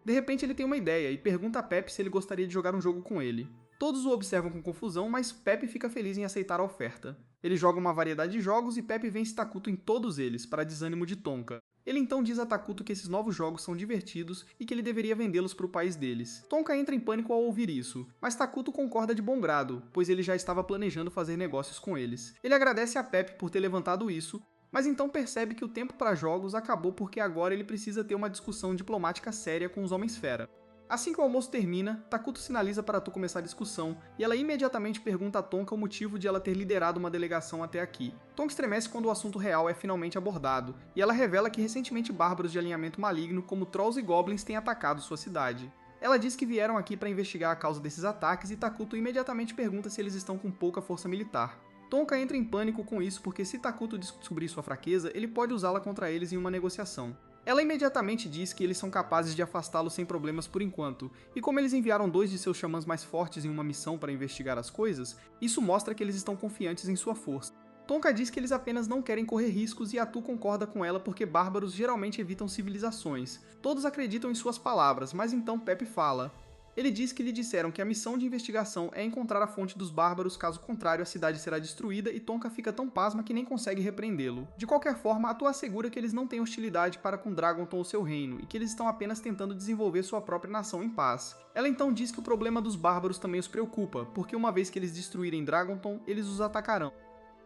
S1: De repente ele tem uma ideia e pergunta a Pepe se ele gostaria de jogar um jogo com ele. Todos o observam com confusão, mas Pepe fica feliz em aceitar a oferta. Ele joga uma variedade de jogos e Pepe vence Takuto em todos eles, para desânimo de Tonka. Ele então diz a Takuto que esses novos jogos são divertidos e que ele deveria vendê-los para o país deles. Tonka entra em pânico ao ouvir isso, mas Takuto concorda de bom grado, pois ele já estava planejando fazer negócios com eles. Ele agradece a Pepe por ter levantado isso, mas então percebe que o tempo para jogos acabou porque agora ele precisa ter uma discussão diplomática séria com os Homens-Fera. Assim que o almoço termina, Takuto sinaliza para Atu começar a discussão, e ela imediatamente pergunta a Tonka o motivo de ela ter liderado uma delegação até aqui. Tonka estremece quando o assunto real é finalmente abordado, e ela revela que recentemente bárbaros de alinhamento maligno, como Trolls e Goblins, têm atacado sua cidade. Ela diz que vieram aqui para investigar a causa desses ataques e Takuto imediatamente pergunta se eles estão com pouca força militar. Tonka entra em pânico com isso porque se Takuto descobrir sua fraqueza, ele pode usá-la contra eles em uma negociação. Ela imediatamente diz que eles são capazes de afastá-lo sem problemas por enquanto, e como eles enviaram 2 de seus xamãs mais fortes em uma missão para investigar as coisas, isso mostra que eles estão confiantes em sua força. Tonka diz que eles apenas não querem correr riscos e Atu concorda com ela porque bárbaros geralmente evitam civilizações. Todos acreditam em suas palavras, mas então Pepe fala. Ele diz que lhe disseram que a missão de investigação é encontrar a fonte dos bárbaros, caso contrário a cidade será destruída e Tonka fica tão pasma que nem consegue repreendê-lo. De qualquer forma, Atu assegura que eles não têm hostilidade para com Dragonton ou seu reino, e que eles estão apenas tentando desenvolver sua própria nação em paz. Ela então diz que o problema dos bárbaros também os preocupa, porque uma vez que eles destruírem Dragonton, eles os atacarão.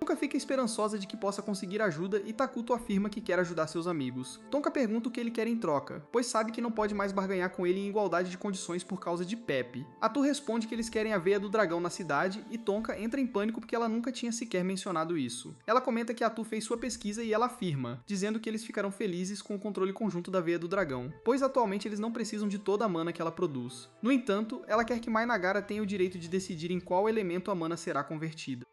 S1: Tonka fica esperançosa de que possa conseguir ajuda e Takuto afirma que quer ajudar seus amigos. Tonka pergunta o que ele quer em troca, pois sabe que não pode mais barganhar com ele em igualdade de condições por causa de Pepe. Atu responde que eles querem a veia do dragão na cidade e Tonka entra em pânico porque ela nunca tinha sequer mencionado isso. Ela comenta que Atu fez sua pesquisa e ela afirma, dizendo que eles ficarão felizes com o controle conjunto da veia do dragão, pois atualmente eles não precisam de toda a mana que ela produz. No entanto, ela quer que Mai Nagara tenha o direito de decidir em qual elemento a mana será convertida.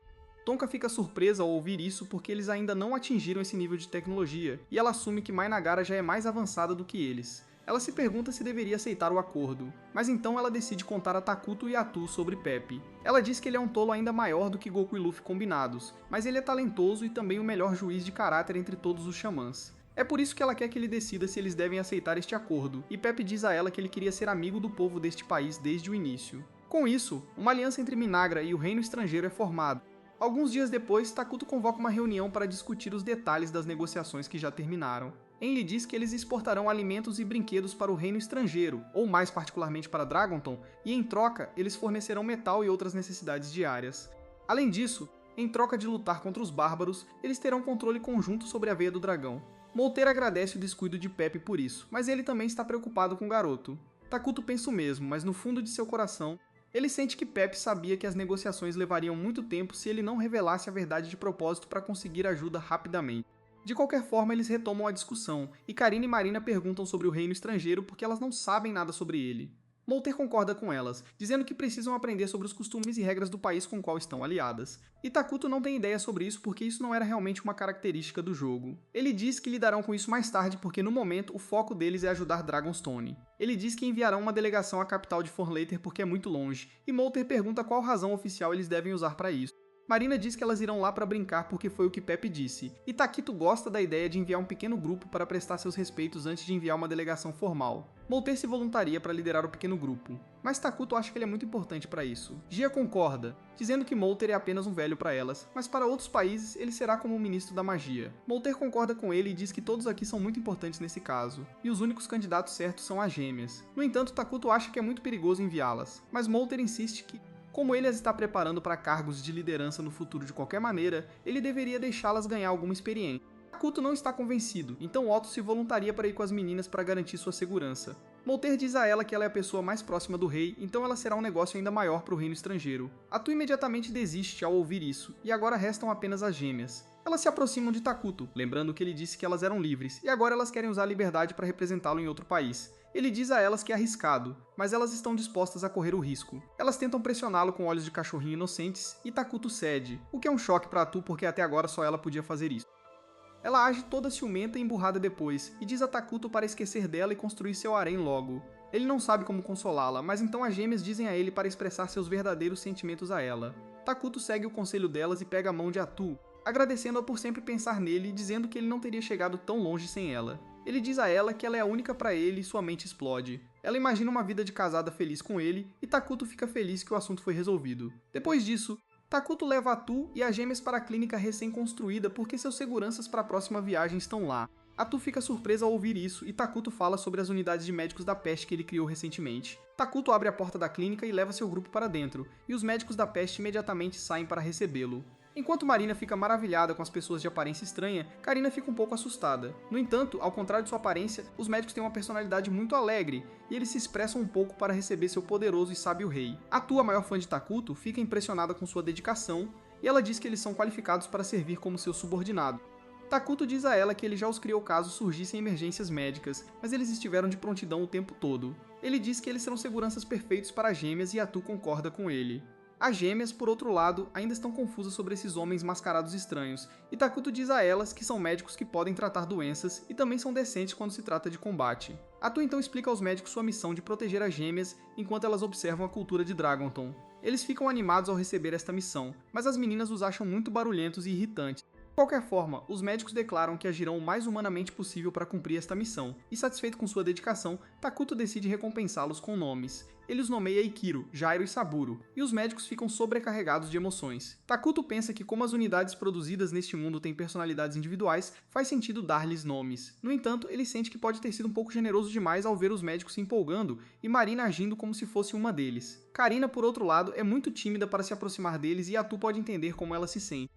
S1: Tonka fica surpresa ao ouvir isso porque eles ainda não atingiram esse nível de tecnologia, e ela assume que Mai Nagara já é mais avançada do que eles. Ela se pergunta se deveria aceitar o acordo, mas então ela decide contar a Takuto e Atu sobre Pepe. Ela diz que ele é um tolo ainda maior do que Goku e Luffy combinados, mas ele é talentoso e também o melhor juiz de caráter entre todos os xamãs. É por isso que ela quer que ele decida se eles devem aceitar este acordo, e Pepe diz a ela que ele queria ser amigo do povo deste país desde o início. Com isso, uma aliança entre Minagra e o reino estrangeiro é formada. Alguns dias depois, Takuto convoca uma reunião para discutir os detalhes das negociações que já terminaram. Enli diz que eles exportarão alimentos e brinquedos para o reino estrangeiro, ou mais particularmente para Dragonton, e em troca, eles fornecerão metal e outras necessidades diárias. Além disso, em troca de lutar contra os bárbaros, eles terão controle conjunto sobre a veia do dragão. Molter agradece o descuido de Pepe por isso, mas ele também está preocupado com o garoto. Takuto pensa o mesmo, mas no fundo de seu coração, ele sente que Pepe sabia que as negociações levariam muito tempo se ele não revelasse a verdade de propósito para conseguir ajuda rapidamente. De qualquer forma, eles retomam a discussão, e Karina e Marina perguntam sobre o reino estrangeiro porque elas não sabem nada sobre ele. Molter concorda com elas, dizendo que precisam aprender sobre os costumes e regras do país com o qual estão aliadas. E Takuto não tem ideia sobre isso porque isso não era realmente uma característica do jogo. Ele diz que lidarão com isso mais tarde porque no momento o foco deles é ajudar Dragonstone. Ele diz que enviarão uma delegação à capital de Forlater porque é muito longe, e Molter pergunta qual razão oficial eles devem usar para isso. Marina diz que elas irão lá para brincar porque foi o que Pepe disse, e Taquito gosta da ideia de enviar um pequeno grupo para prestar seus respeitos antes de enviar uma delegação formal. Molter se voluntaria para liderar o pequeno grupo, mas Takuto acha que ele é muito importante para isso. Gia concorda, dizendo que Molter é apenas um velho para elas, mas para outros países ele será como o ministro da magia. Molter concorda com ele e diz que todos aqui são muito importantes nesse caso, e os únicos candidatos certos são as gêmeas. No entanto, Takuto acha que é muito perigoso enviá-las, mas Molter insiste que, como ele as está preparando para cargos de liderança no futuro de qualquer maneira, ele deveria deixá-las ganhar alguma experiência. Takuto não está convencido, então Otto se voluntaria para ir com as meninas para garantir sua segurança. Molter diz a ela que ela é a pessoa mais próxima do rei, então ela será um negócio ainda maior para o reino estrangeiro. Atu imediatamente desiste ao ouvir isso, e agora restam apenas as gêmeas. Elas se aproximam de Takuto, lembrando que ele disse que elas eram livres, e agora elas querem usar a liberdade para representá-lo em outro país. Ele diz a elas que é arriscado, mas elas estão dispostas a correr o risco. Elas tentam pressioná-lo com olhos de cachorrinho inocentes e Takuto cede, o que é um choque para Atu porque até agora só ela podia fazer isso. Ela age toda ciumenta e emburrada depois, e diz a Takuto para esquecer dela e construir seu harém logo. Ele não sabe como consolá-la, mas então as gêmeas dizem a ele para expressar seus verdadeiros sentimentos a ela. Takuto segue o conselho delas e pega a mão de Atu, agradecendo-a por sempre pensar nele e dizendo que ele não teria chegado tão longe sem ela. Ele diz a ela que ela é a única para ele e sua mente explode. Ela imagina uma vida de casada feliz com ele e Takuto fica feliz que o assunto foi resolvido. Depois disso, Takuto leva Atu e as gêmeas para a clínica recém-construída porque seus seguranças para a próxima viagem estão lá. Atu fica surpresa ao ouvir isso e Takuto fala sobre as unidades de médicos da peste que ele criou recentemente. Takuto abre a porta da clínica e leva seu grupo para dentro, e os médicos da peste imediatamente saem para recebê-lo. Enquanto Marina fica maravilhada com as pessoas de aparência estranha, Karina fica um pouco assustada. No entanto, ao contrário de sua aparência, os médicos têm uma personalidade muito alegre, e eles se expressam um pouco para receber seu poderoso e sábio rei. Atu, a maior fã de Takuto, fica impressionada com sua dedicação, e ela diz que eles são qualificados para servir como seu subordinado. Takuto diz a ela que ele já os criou caso surgissem emergências médicas, mas eles estiveram de prontidão o tempo todo. Ele diz que eles serão seguranças perfeitos para as gêmeas e Atu concorda com ele. As gêmeas, por outro lado, ainda estão confusas sobre esses homens mascarados estranhos, e Takuto diz a elas que são médicos que podem tratar doenças e também são decentes quando se trata de combate. Atu então explica aos médicos sua missão de proteger as gêmeas enquanto elas observam a cultura de Dragonton. Eles ficam animados ao receber esta missão, mas as meninas os acham muito barulhentos e irritantes. De qualquer forma, os médicos declaram que agirão o mais humanamente possível para cumprir esta missão, e satisfeito com sua dedicação, Takuto decide recompensá-los com nomes. Ele os nomeia Ikiro, Jairo e Saburo, e os médicos ficam sobrecarregados de emoções. Takuto pensa que como as unidades produzidas neste mundo têm personalidades individuais, faz sentido dar-lhes nomes. No entanto, ele sente que pode ter sido um pouco generoso demais ao ver os médicos se empolgando e Marina agindo como se fosse uma deles. Karina, por outro lado, é muito tímida para se aproximar deles e Atu pode entender como ela se sente.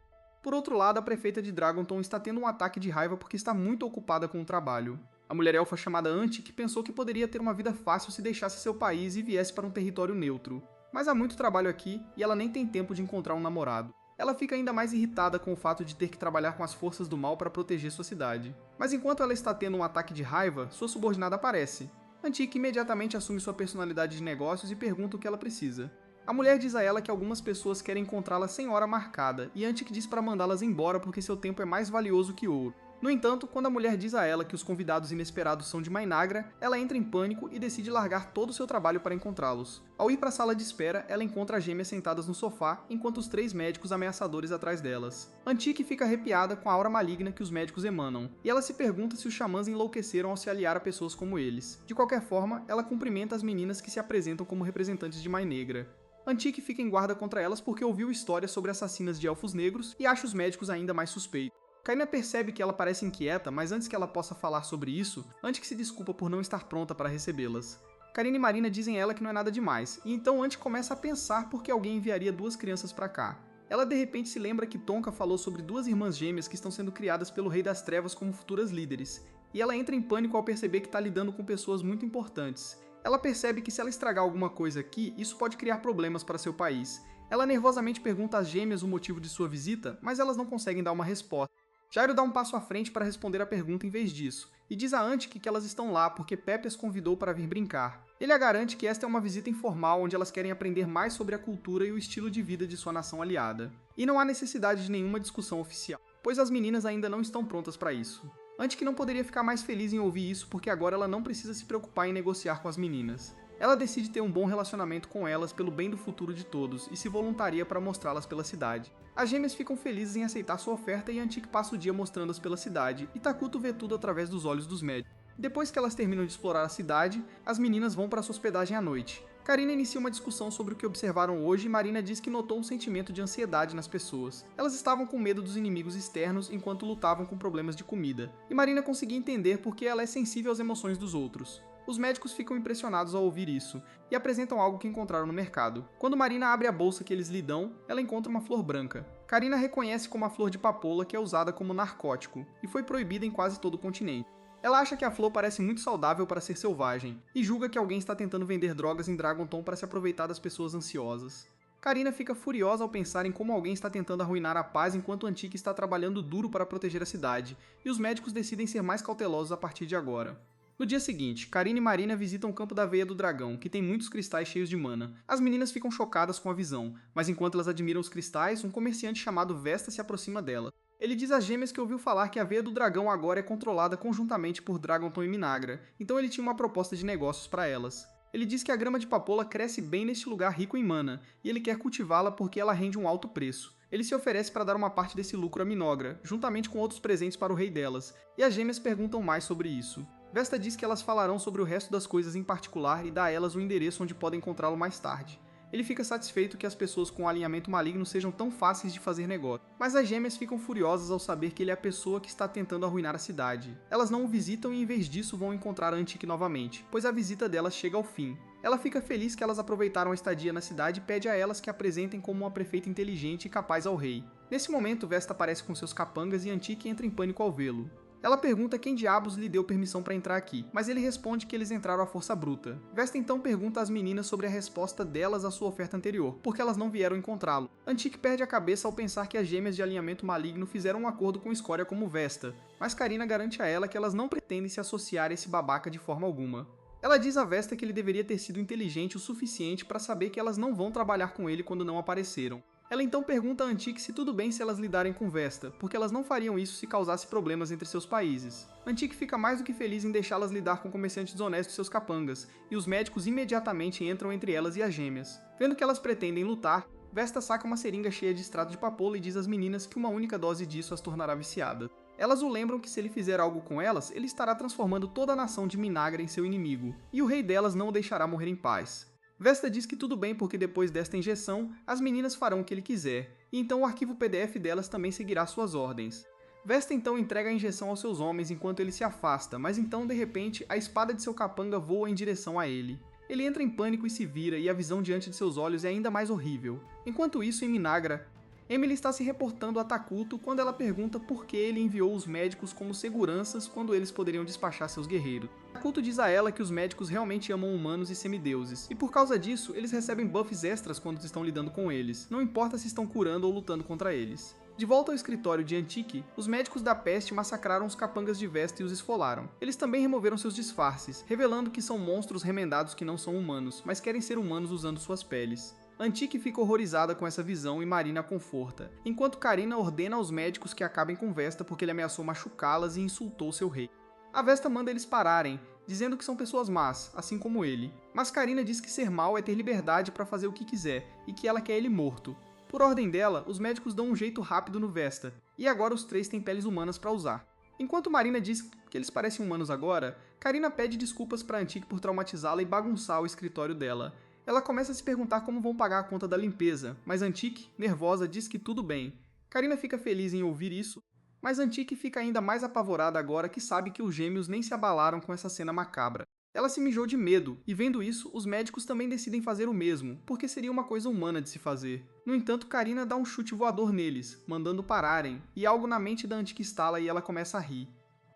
S1: Por outro lado, a prefeita de Dragonton está tendo um ataque de raiva porque está muito ocupada com o trabalho. A mulher elfa chamada Antic pensou que poderia ter uma vida fácil se deixasse seu país e viesse para um território neutro. Mas há muito trabalho aqui e ela nem tem tempo de encontrar um namorado. Ela fica ainda mais irritada com o fato de ter que trabalhar com as forças do mal para proteger sua cidade. Mas enquanto ela está tendo um ataque de raiva, sua subordinada aparece. Antic imediatamente assume sua personalidade de negócios e pergunta o que ela precisa. A mulher diz a ela que algumas pessoas querem encontrá-la sem hora marcada, e Antic diz para mandá-las embora porque seu tempo é mais valioso que ouro. No entanto, quando a mulher diz a ela que os convidados inesperados são de Mainagra, ela entra em pânico e decide largar todo o seu trabalho para encontrá-los. Ao ir para a sala de espera, ela encontra as gêmeas sentadas no sofá, enquanto os 3 médicos ameaçadores atrás delas. Antic fica arrepiada com a aura maligna que os médicos emanam, e ela se pergunta se os xamãs enlouqueceram ao se aliar a pessoas como eles. De qualquer forma, ela cumprimenta as meninas que se apresentam como representantes de Mainagra. Antic fica em guarda contra elas porque ouviu histórias sobre assassinas de elfos negros e acha os médicos ainda mais suspeitos. Karina percebe que ela parece inquieta, mas antes que ela possa falar sobre isso, Antic se desculpa por não estar pronta para recebê-las. Karina e Marina dizem a ela que não é nada demais, e então Antic começa a pensar por que alguém enviaria 2 crianças para cá. Ela de repente se lembra que Tonka falou sobre 2 irmãs gêmeas que estão sendo criadas pelo Rei das Trevas como futuras líderes, e ela entra em pânico ao perceber que está lidando com pessoas muito importantes. Ela percebe que se ela estragar alguma coisa aqui, isso pode criar problemas para seu país. Ela nervosamente pergunta às gêmeas o motivo de sua visita, mas elas não conseguem dar uma resposta. Jairo dá um passo à frente para responder a pergunta em vez disso, e diz a Antic que elas estão lá porque Pepe as convidou para vir brincar. Ele a garante que esta é uma visita informal onde elas querem aprender mais sobre a cultura e o estilo de vida de sua nação aliada. E não há necessidade de nenhuma discussão oficial, pois as meninas ainda não estão prontas para isso. Antic não poderia ficar mais feliz em ouvir isso porque agora ela não precisa se preocupar em negociar com as meninas. Ela decide ter um bom relacionamento com elas pelo bem do futuro de todos e se voluntaria para mostrá-las pela cidade. As gêmeas ficam felizes em aceitar sua oferta e Antic passa o dia mostrando-as pela cidade, e Takuto vê tudo através dos olhos dos médicos. Depois que elas terminam de explorar a cidade, as meninas vão para sua hospedagem à noite. Karina inicia uma discussão sobre o que observaram hoje e Marina diz que notou um sentimento de ansiedade nas pessoas. Elas estavam com medo dos inimigos externos enquanto lutavam com problemas de comida, e Marina conseguia entender porque ela é sensível às emoções dos outros. Os médicos ficam impressionados ao ouvir isso, e apresentam algo que encontraram no mercado. Quando Marina abre a bolsa que eles lhe dão, ela encontra uma flor branca. Karina reconhece como a flor de papoula que é usada como narcótico, e foi proibida em quase todo o continente. Ela acha que a flor parece muito saudável para ser selvagem, e julga que alguém está tentando vender drogas em Dragonton para se aproveitar das pessoas ansiosas. Karina fica furiosa ao pensar em como alguém está tentando arruinar a paz enquanto Antic está trabalhando duro para proteger a cidade, e os médicos decidem ser mais cautelosos a partir de agora. No dia seguinte, Karina e Marina visitam o campo da Veia do Dragão, que tem muitos cristais cheios de mana. As meninas ficam chocadas com a visão, mas enquanto elas admiram os cristais, um comerciante chamado Vesta se aproxima delas. Ele diz às gêmeas que ouviu falar que a Veia do Dragão agora é controlada conjuntamente por Dragonton e Minagra, então ele tinha uma proposta de negócios para elas. Ele diz que a grama de papoula cresce bem neste lugar rico em mana, e ele quer cultivá-la porque ela rende um alto preço. Ele se oferece para dar uma parte desse lucro a Minogra, juntamente com outros presentes para o rei delas, e as gêmeas perguntam mais sobre isso. Vesta diz que elas falarão sobre o resto das coisas em particular e dá a elas o endereço onde podem encontrá-lo mais tarde. Ele fica satisfeito que as pessoas com alinhamento maligno sejam tão fáceis de fazer negócio, mas as gêmeas ficam furiosas ao saber que ele é a pessoa que está tentando arruinar a cidade. Elas não o visitam e em vez disso vão encontrar Antic novamente, pois a visita delas chega ao fim. Ela fica feliz que elas aproveitaram a estadia na cidade e pede a elas que a apresentem como uma prefeita inteligente e capaz ao rei. Nesse momento, Vesta aparece com seus capangas e Antic entra em pânico ao vê-lo. Ela pergunta quem diabos lhe deu permissão para entrar aqui, mas ele responde que eles entraram à força bruta. Vesta então pergunta às meninas sobre a resposta delas à sua oferta anterior, porque elas não vieram encontrá-lo. Antique perde a cabeça ao pensar que as gêmeas de alinhamento maligno fizeram um acordo com Escória como Vesta, mas Karina garante a ela que elas não pretendem se associar a esse babaca de forma alguma. Ela diz a Vesta que ele deveria ter sido inteligente o suficiente para saber que elas não vão trabalhar com ele quando não apareceram. Ela então pergunta a Antique se tudo bem se elas lidarem com Vesta, porque elas não fariam isso se causasse problemas entre seus países. Antique fica mais do que feliz em deixá-las lidar com comerciantes desonestos e seus capangas, e os médicos imediatamente entram entre elas e as gêmeas. Vendo que elas pretendem lutar, Vesta saca uma seringa cheia de extrato de papoula e diz às meninas que uma única dose disso as tornará viciadas. Elas o lembram que se ele fizer algo com elas, ele estará transformando toda a nação de Minagra em seu inimigo, e o rei delas não o deixará morrer em paz. Vesta diz que tudo bem porque depois desta injeção, as meninas farão o que ele quiser, e então o arquivo PDF delas também seguirá suas ordens. Vesta então entrega a injeção aos seus homens enquanto ele se afasta, mas então, de repente, a espada de seu capanga voa em direção a ele. Ele entra em pânico e se vira, e a visão diante de seus olhos é ainda mais horrível. Enquanto isso, em Minagra, Emily está se reportando a Takuto quando ela pergunta por que ele enviou os médicos como seguranças quando eles poderiam despachar seus guerreiros. Takuto diz a ela que os médicos realmente amam humanos e semideuses, e por causa disso, eles recebem buffs extras quando estão lidando com eles, não importa se estão curando ou lutando contra eles. De volta ao escritório de Antique, os médicos da peste massacraram os capangas de Vesta e os esfolaram. Eles também removeram seus disfarces, revelando que são monstros remendados que não são humanos, mas querem ser humanos usando suas peles. Antique fica horrorizada com essa visão e Marina a conforta, enquanto Karina ordena aos médicos que acabem com Vesta porque ele ameaçou machucá-las e insultou seu rei. A Vesta manda eles pararem, dizendo que são pessoas más, assim como ele. Mas Karina diz que ser mal é ter liberdade para fazer o que quiser, e que ela quer ele morto. Por ordem dela, os médicos dão um jeito rápido no Vesta, e agora os três têm peles humanas para usar. Enquanto Marina diz que eles parecem humanos agora, Karina pede desculpas para Antique por traumatizá-la e bagunçar o escritório dela. Ela começa a se perguntar como vão pagar a conta da limpeza, mas Antique, nervosa, diz que tudo bem. Karina fica feliz em ouvir isso, mas Antique fica ainda mais apavorada agora que sabe que os gêmeos nem se abalaram com essa cena macabra. Ela se mijou de medo, e vendo isso, os médicos também decidem fazer o mesmo, porque seria uma coisa humana de se fazer. No entanto, Karina dá um chute voador neles, mandando pararem, e algo na mente da Antique estala e ela começa a rir.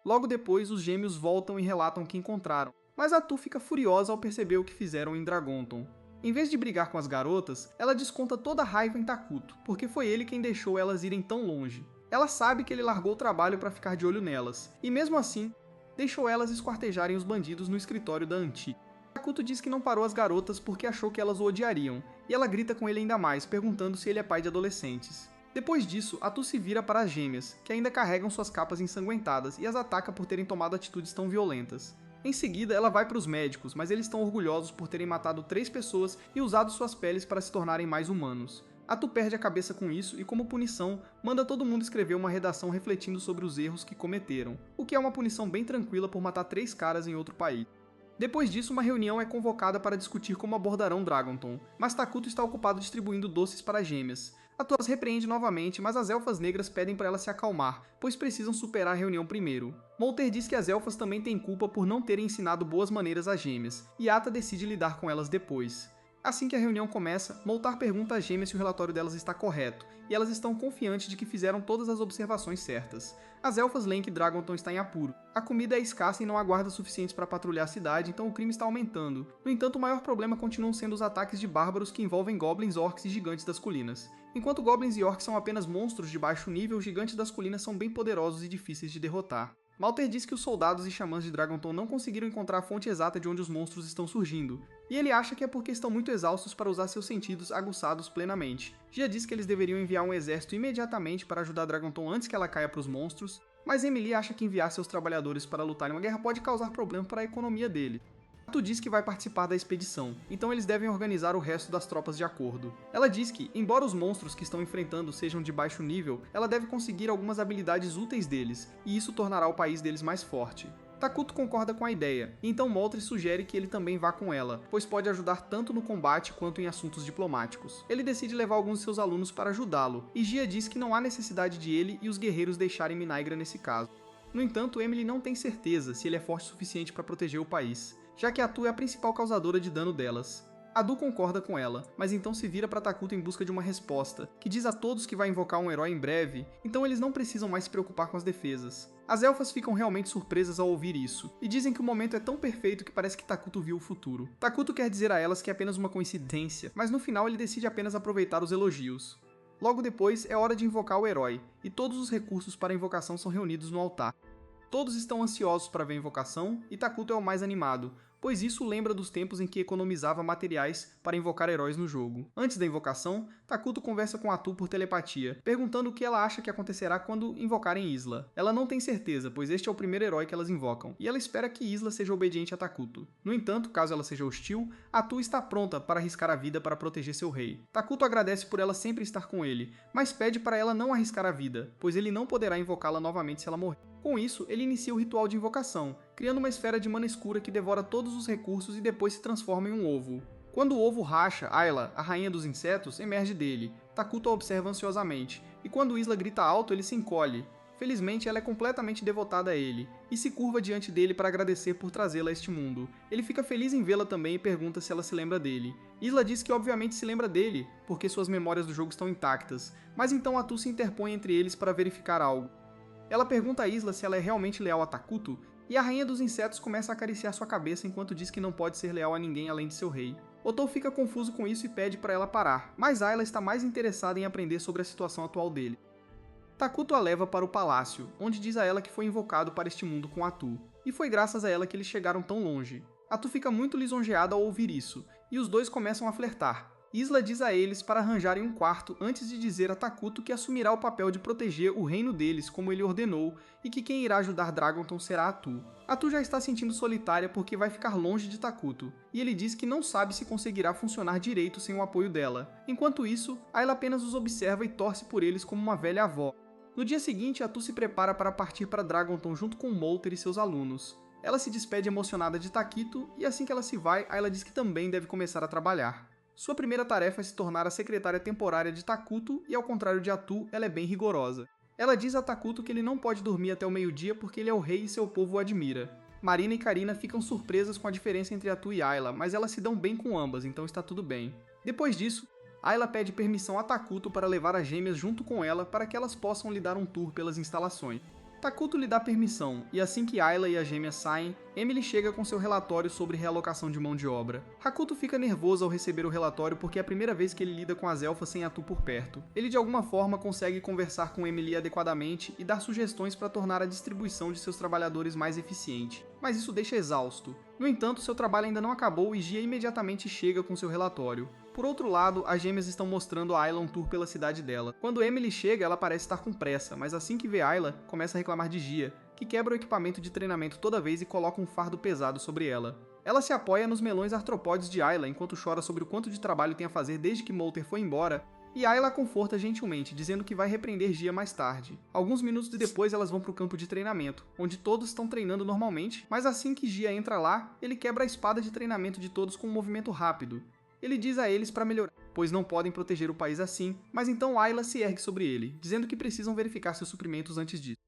S1: Logo depois, os gêmeos voltam e relatam o que encontraram, mas a Tu fica furiosa ao perceber o que fizeram em Dragonton. Em vez de brigar com as garotas, ela desconta toda a raiva em Takuto, porque foi ele quem deixou elas irem tão longe. Ela sabe que ele largou o trabalho para ficar de olho nelas, e mesmo assim, deixou elas esquartejarem os bandidos no escritório da Antique. Takuto diz que não parou as garotas porque achou que elas o odiariam, e ela grita com ele ainda mais, perguntando se ele é pai de adolescentes. Depois disso, a Tu se vira para as gêmeas, que ainda carregam suas capas ensanguentadas, e as ataca por terem tomado atitudes tão violentas. Em seguida, ela vai para os médicos, mas eles estão orgulhosos por terem matado 3 pessoas e usado suas peles para se tornarem mais humanos. A Tu perde a cabeça com isso e, como punição, manda todo mundo escrever uma redação refletindo sobre os erros que cometeram, o que é uma punição bem tranquila por matar 3 caras em outro país. Depois disso, uma reunião é convocada para discutir como abordarão Dragonton, mas Takuto está ocupado distribuindo doces para as gêmeas. A Tu as repreende novamente, mas as elfas negras pedem para ela se acalmar, pois precisam superar a reunião primeiro. Molter diz que as elfas também têm culpa por não terem ensinado boas maneiras às gêmeas, e Ata decide lidar com elas depois. Assim que a reunião começa, Moltar pergunta às gêmeas se o relatório delas está correto, e elas estão confiantes de que fizeram todas as observações certas. As elfas leem que Dragonton está em apuro. A comida é escassa e não há guardas suficientes para patrulhar a cidade, então o crime está aumentando. No entanto, o maior problema continuam sendo os ataques de bárbaros que envolvem goblins, orcs e gigantes das colinas. Enquanto goblins e orcs são apenas monstros de baixo nível, os gigantes das colinas são bem poderosos e difíceis de derrotar. Malter diz que os soldados e xamãs de Dragonton não conseguiram encontrar a fonte exata de onde os monstros estão surgindo, e ele acha que é porque estão muito exaustos para usar seus sentidos aguçados plenamente. Gia diz que eles deveriam enviar um exército imediatamente para ajudar Dragonton antes que ela caia para os monstros, mas Emily acha que enviar seus trabalhadores para lutar em uma guerra pode causar problema para a economia dele. Tu diz que vai participar da expedição, então eles devem organizar o resto das tropas de acordo. Ela diz que, embora os monstros que estão enfrentando sejam de baixo nível, ela deve conseguir algumas habilidades úteis deles, e isso tornará o país deles mais forte. Takuto concorda com a ideia, e então Moltres sugere que ele também vá com ela, pois pode ajudar tanto no combate quanto em assuntos diplomáticos. Ele decide levar alguns de seus alunos para ajudá-lo, e Gia diz que não há necessidade de ele e os guerreiros deixarem Minagra nesse caso. No entanto, Emily não tem certeza se ele é forte o suficiente para proteger o país, já que a Tu é a principal causadora de dano delas. Adu concorda com ela, mas então se vira para Takuto em busca de uma resposta, que diz a todos que vai invocar um herói em breve, então eles não precisam mais se preocupar com as defesas. As elfas ficam realmente surpresas ao ouvir isso, e dizem que o momento é tão perfeito que parece que Takuto viu o futuro. Takuto quer dizer a elas que é apenas uma coincidência, mas no final ele decide apenas aproveitar os elogios. Logo depois, é hora de invocar o herói, e todos os recursos para a invocação são reunidos no altar. Todos estão ansiosos para ver a invocação, e Takuto é o mais animado, pois isso lembra dos tempos em que economizava materiais para invocar heróis no jogo. Antes da invocação, Takuto conversa com Atu por telepatia, perguntando o que ela acha que acontecerá quando invocarem Isla. Ela não tem certeza, pois este é o primeiro herói que elas invocam, e ela espera que Isla seja obediente a Takuto. No entanto, caso ela seja hostil, Atu está pronta para arriscar a vida para proteger seu rei. Takuto agradece por ela sempre estar com ele, mas pede para ela não arriscar a vida, pois ele não poderá invocá-la novamente se ela morrer. Com isso, ele inicia o ritual de invocação, criando uma esfera de mana escura que devora todos os recursos e depois se transforma em um ovo. Quando o ovo racha, Ayla, a rainha dos insetos, emerge dele. Takuto a observa ansiosamente, e quando Isla grita alto, ele se encolhe. Felizmente, ela é completamente devotada a ele, e se curva diante dele para agradecer por trazê-la a este mundo. Ele fica feliz em vê-la também e pergunta se ela se lembra dele. Isla diz que obviamente se lembra dele, porque suas memórias do jogo estão intactas, mas então Atu se interpõe entre eles para verificar algo. Ela pergunta a Isla se ela é realmente leal a Takuto, e a rainha dos insetos começa a acariciar sua cabeça enquanto diz que não pode ser leal a ninguém além de seu rei. Otou fica confuso com isso e pede para ela parar, mas Ayla está mais interessada em aprender sobre a situação atual dele. Takuto a leva para o palácio, onde diz a ela que foi invocado para este mundo com Atu, e foi graças a ela que eles chegaram tão longe. Atu fica muito lisonjeada ao ouvir isso, e os dois começam a flertar. Isla diz a eles para arranjarem um quarto antes de dizer a Takuto que assumirá o papel de proteger o reino deles como ele ordenou e que quem irá ajudar Dragonton será Atu. Atu já está sentindo solitária porque vai ficar longe de Takuto, e ele diz que não sabe se conseguirá funcionar direito sem o apoio dela. Enquanto isso, Ayla apenas os observa e torce por eles como uma velha avó. No dia seguinte, Atu se prepara para partir para Dragonton junto com Molter e seus alunos. Ela se despede emocionada de Takito e assim que ela se vai, Ayla diz que também deve começar a trabalhar. Sua primeira tarefa é se tornar a secretária temporária de Takuto e, ao contrário de Atu, ela é bem rigorosa. Ela diz a Takuto que ele não pode dormir até o meio-dia porque ele é o rei e seu povo o admira. Marina e Karina ficam surpresas com a diferença entre Atu e Ayla, mas elas se dão bem com ambas, então está tudo bem. Depois disso, Ayla pede permissão a Takuto para levar as gêmeas junto com ela para que elas possam lhe dar um tour pelas instalações. Takuto lhe dá permissão, e assim que Ayla e as gêmeas saem, Emily chega com seu relatório sobre realocação de mão de obra. Hakuto fica nervoso ao receber o relatório porque é a primeira vez que ele lida com as elfas sem Atu por perto. Ele de alguma forma consegue conversar com Emily adequadamente e dar sugestões para tornar a distribuição de seus trabalhadores mais eficiente, mas isso deixa exausto. No entanto, seu trabalho ainda não acabou e Gia imediatamente chega com seu relatório. Por outro lado, as gêmeas estão mostrando a Ayla um tour pela cidade dela. Quando Emily chega, ela parece estar com pressa, mas assim que vê Ayla, começa a reclamar de Gia, que quebra o equipamento de treinamento toda vez e coloca um fardo pesado sobre ela. Ela se apoia nos melões artropódes de Ayla enquanto chora sobre o quanto de trabalho tem a fazer desde que Molter foi embora, e Ayla a conforta gentilmente, dizendo que vai repreender Gia mais tarde. Alguns minutos depois elas vão para o campo de treinamento, onde todos estão treinando normalmente, mas assim que Gia entra lá, ele quebra a espada de treinamento de todos com um movimento rápido. Ele diz a eles para melhorar, pois não podem proteger o país assim, mas então Ayla se ergue sobre ele, dizendo que precisam verificar seus suprimentos antes disso.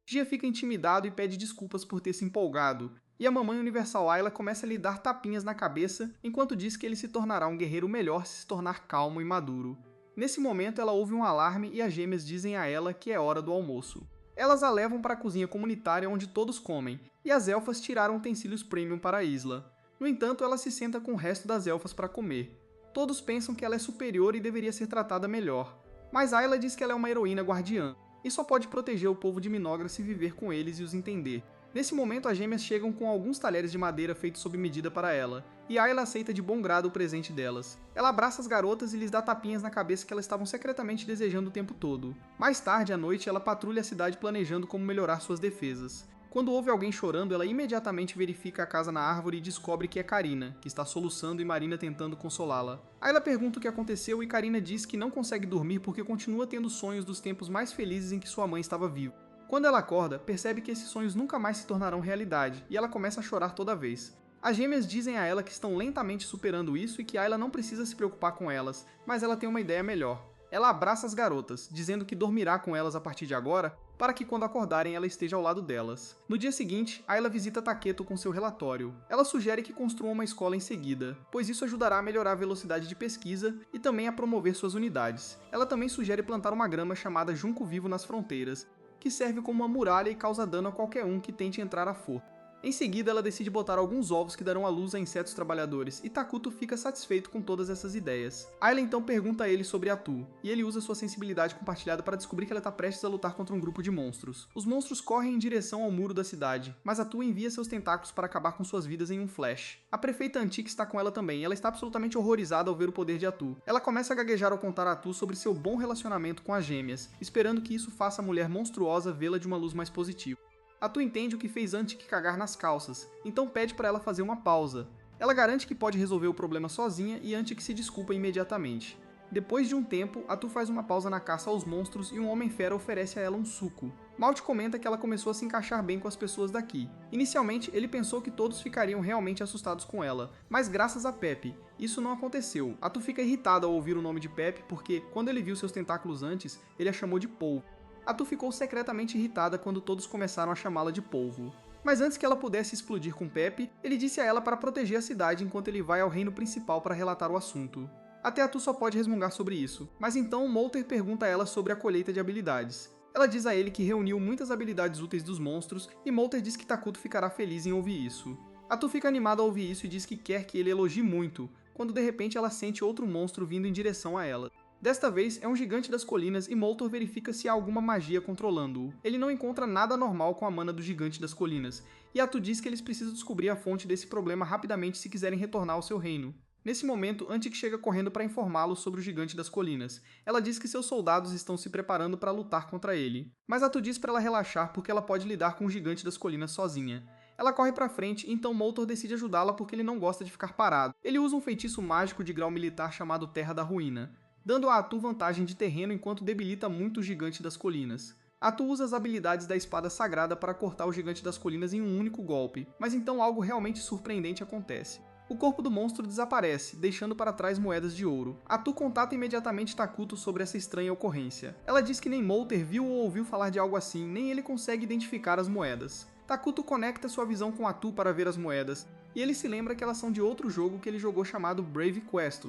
S1: Gia fica intimidado e pede desculpas por ter se empolgado, e a mamãe universal Ayla começa a lhe dar tapinhas na cabeça, enquanto diz que ele se tornará um guerreiro melhor se tornar calmo e maduro. Nesse momento ela ouve um alarme e as gêmeas dizem a ela que é hora do almoço. Elas a levam para a cozinha comunitária onde todos comem, e as elfas tiraram utensílios premium para a Isla. No entanto, ela se senta com o resto das elfas para comer. Todos pensam que ela é superior e deveria ser tratada melhor, mas Ayla diz que ela é uma heroína guardiã, e só pode proteger o povo de Minogra se viver com eles e os entender. Nesse momento, as gêmeas chegam com alguns talheres de madeira feitos sob medida para ela, e Ayla aceita de bom grado o presente delas. Ela abraça as garotas e lhes dá tapinhas na cabeça que elas estavam secretamente desejando o tempo todo. Mais tarde, à noite, ela patrulha a cidade planejando como melhorar suas defesas. Quando ouve alguém chorando, ela imediatamente verifica a casa na árvore e descobre que é Karina, que está soluçando e Marina tentando consolá-la. Ayla pergunta o que aconteceu e Karina diz que não consegue dormir porque continua tendo sonhos dos tempos mais felizes em que sua mãe estava viva. Quando ela acorda, percebe que esses sonhos nunca mais se tornarão realidade, e ela começa a chorar toda vez. As gêmeas dizem a ela que estão lentamente superando isso e que Ayla não precisa se preocupar com elas, mas ela tem uma ideia melhor. Ela abraça as garotas, dizendo que dormirá com elas a partir de agora, para que quando acordarem ela esteja ao lado delas. No dia seguinte, Ayla visita Taketo com seu relatório. Ela sugere que construam uma escola em seguida, pois isso ajudará a melhorar a velocidade de pesquisa e também a promover suas unidades. Ela também sugere plantar uma grama chamada Junco Vivo nas fronteiras, que que serve como uma muralha e causa dano a qualquer um que tente entrar à força. Em seguida, ela decide botar alguns ovos que darão à luz a insetos trabalhadores, e Takuto fica satisfeito com todas essas ideias. Ayla então pergunta a ele sobre Atu, e ele usa sua sensibilidade compartilhada para descobrir que ela está prestes a lutar contra um grupo de monstros. Os monstros correm em direção ao muro da cidade, mas Atu envia seus tentáculos para acabar com suas vidas em um flash. A prefeita Antique está com ela também, e ela está absolutamente horrorizada ao ver o poder de Atu. Ela começa a gaguejar ao contar a Atu sobre seu bom relacionamento com as gêmeas, esperando que isso faça a mulher monstruosa vê-la de uma luz mais positiva. Atu entende o que fez Antique cagar nas calças, então pede para ela fazer uma pausa. Ela garante que pode resolver o problema sozinha e Antique se desculpa imediatamente. Depois de um tempo, Atu faz uma pausa na caça aos monstros e um homem-fera oferece a ela um suco. Malt comenta que ela começou a se encaixar bem com as pessoas daqui. Inicialmente, ele pensou que todos ficariam realmente assustados com ela, mas graças a Pepe, isso não aconteceu. Atu fica irritada ao ouvir o nome de Pepe porque, quando ele viu seus tentáculos antes, ele a chamou de polvo. Atu ficou secretamente irritada quando todos começaram a chamá-la de polvo. Mas antes que ela pudesse explodir com Pepe, ele disse a ela para proteger a cidade enquanto ele vai ao reino principal para relatar o assunto. Até Atu só pode resmungar sobre isso, mas então Molter pergunta a ela sobre a colheita de habilidades. Ela diz a ele que reuniu muitas habilidades úteis dos monstros e Molter diz que Takuto ficará feliz em ouvir isso. Atu fica animada ao ouvir isso e diz que quer que ele elogie muito, quando de repente ela sente outro monstro vindo em direção a ela. Desta vez, é um gigante das colinas e Moltor verifica se há alguma magia controlando-o. Ele não encontra nada normal com a mana do gigante das colinas, e Atu diz que eles precisam descobrir a fonte desse problema rapidamente se quiserem retornar ao seu reino. Nesse momento, Antique chega correndo para informá-lo sobre o gigante das colinas. Ela diz que seus soldados estão se preparando para lutar contra ele. Mas Atu diz para ela relaxar porque ela pode lidar com o gigante das colinas sozinha. Ela corre para frente, então Moltor decide ajudá-la porque ele não gosta de ficar parado. Ele usa um feitiço mágico de grau militar chamado Terra da Ruína, dando a Atu vantagem de terreno enquanto debilita muito o gigante das colinas. Atu usa as habilidades da espada sagrada para cortar o gigante das colinas em um único golpe, mas então algo realmente surpreendente acontece. O corpo do monstro desaparece, deixando para trás moedas de ouro. Atu contata imediatamente Takuto sobre essa estranha ocorrência. Ela diz que nem Molter viu ou ouviu falar de algo assim, nem ele consegue identificar as moedas. Takuto conecta sua visão com Atu para ver as moedas, e ele se lembra que elas são de outro jogo que ele jogou chamado Brave Quest.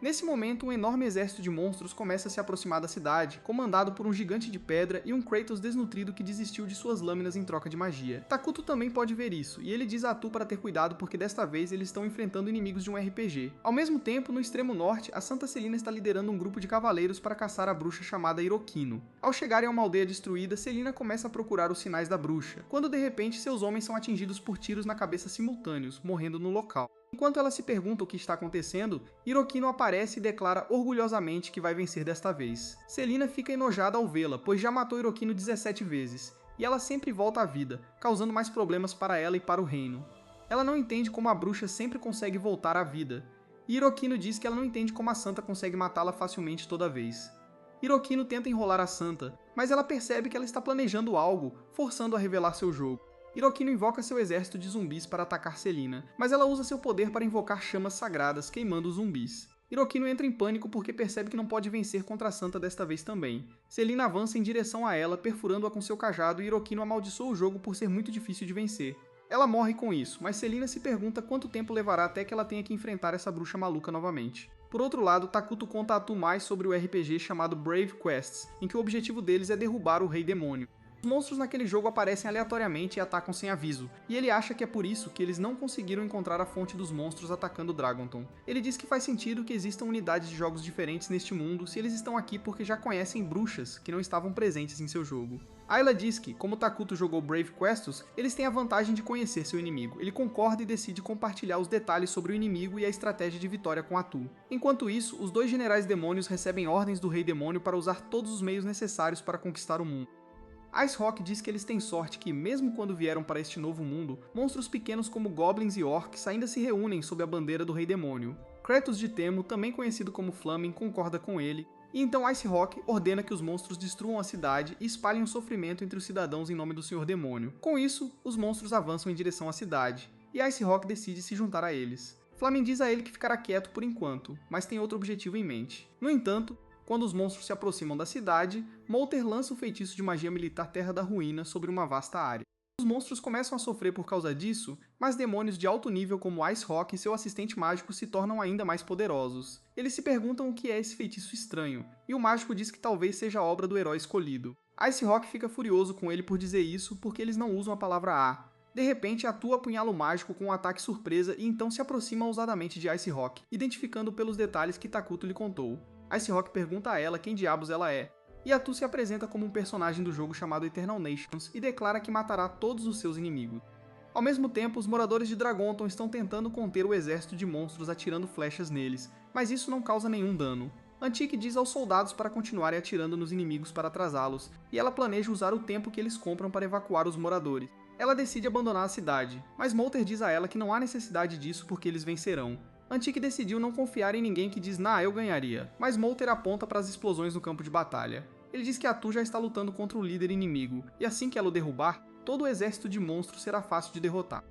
S1: Nesse momento, um enorme exército de monstros começa a se aproximar da cidade, comandado por um gigante de pedra e um Kratos desnutrido que desistiu de suas lâminas em troca de magia. Takuto também pode ver isso, e ele diz a Atu para ter cuidado porque desta vez eles estão enfrentando inimigos de um RPG. Ao mesmo tempo, no extremo norte, a Santa Celina está liderando um grupo de cavaleiros para caçar a bruxa chamada Hirokino. Ao chegarem a uma aldeia destruída, Celina começa a procurar os sinais da bruxa, quando de repente seus homens são atingidos por tiros na cabeça simultâneos, morrendo no local. Enquanto ela se pergunta o que está acontecendo, Hirokino aparece e declara orgulhosamente que vai vencer desta vez. Celina fica enojada ao vê-la, pois já matou Hirokino 17 vezes, e ela sempre volta à vida, causando mais problemas para ela e para o reino. Ela não entende como a bruxa sempre consegue voltar à vida, e Hirokino diz que ela não entende como a santa consegue matá-la facilmente toda vez. Hirokino tenta enrolar a santa, mas ela percebe que ela está planejando algo, forçando a revelar seu jogo. Hirokino invoca seu exército de zumbis para atacar Celina, mas ela usa seu poder para invocar chamas sagradas, queimando os zumbis. Hirokino entra em pânico porque percebe que não pode vencer contra a santa desta vez também. Celina avança em direção a ela, perfurando-a com seu cajado e Hirokino amaldiçoa o jogo por ser muito difícil de vencer. Ela morre com isso, mas Celina se pergunta quanto tempo levará até que ela tenha que enfrentar essa bruxa maluca novamente. Por outro lado, Takuto conta a Atu mais sobre o RPG chamado Brave Quests, em que o objetivo deles é derrubar o Rei Demônio. Os monstros naquele jogo aparecem aleatoriamente e atacam sem aviso, e ele acha que é por isso que eles não conseguiram encontrar a fonte dos monstros atacando Dragonton. Ele diz que faz sentido que existam unidades de jogos diferentes neste mundo se eles estão aqui porque já conhecem bruxas que não estavam presentes em seu jogo. Ayla diz que, como Takuto jogou Brave Quests, eles têm a vantagem de conhecer seu inimigo. Ele concorda e decide compartilhar os detalhes sobre o inimigo e a estratégia de vitória com Atu. Enquanto isso, os dois generais demônios recebem ordens do Rei Demônio para usar todos os meios necessários para conquistar o mundo. Ice Rock diz que eles têm sorte que, mesmo quando vieram para este novo mundo, monstros pequenos como goblins e orcs ainda se reúnem sob a bandeira do Rei Demônio. Kratos de Temo, também conhecido como Flamen, concorda com ele, e então Ice Rock ordena que os monstros destruam a cidade e espalhem o sofrimento entre os cidadãos em nome do Senhor Demônio. Com isso, os monstros avançam em direção à cidade, e Ice Rock decide se juntar a eles. Flamen diz a ele que ficará quieto por enquanto, mas tem outro objetivo em mente. No entanto, quando os monstros se aproximam da cidade, Molter lança o feitiço de magia militar Terra da Ruína sobre uma vasta área. Os monstros começam a sofrer por causa disso, mas demônios de alto nível como Ice Rock e seu assistente mágico se tornam ainda mais poderosos. Eles se perguntam o que é esse feitiço estranho, e o mágico diz que talvez seja obra do herói escolhido. Ice Rock fica furioso com ele por dizer isso porque eles não usam a palavra A. De repente, Atu apunhala o mágico com um ataque surpresa e então se aproxima ousadamente de Ice Rock, identificando pelos detalhes que Takuto lhe contou. Ice Rock pergunta a ela quem diabos ela é, e Atu se apresenta como um personagem do jogo chamado Eternal Nations e declara que matará todos os seus inimigos. Ao mesmo tempo, os moradores de Dragonton estão tentando conter o exército de monstros atirando flechas neles, mas isso não causa nenhum dano. Antique diz aos soldados para continuarem atirando nos inimigos para atrasá-los, e ela planeja usar o tempo que eles compram para evacuar os moradores. Ela decide abandonar a cidade, mas Molter diz a ela que não há necessidade disso porque eles vencerão. Antique decidiu não confiar em ninguém que diz "Nah, eu ganharia", mas Molter aponta para as explosões no campo de batalha. Ele diz que Atu já está lutando contra o líder inimigo, e assim que ela o derrubar, todo o exército de monstros será fácil de derrotar.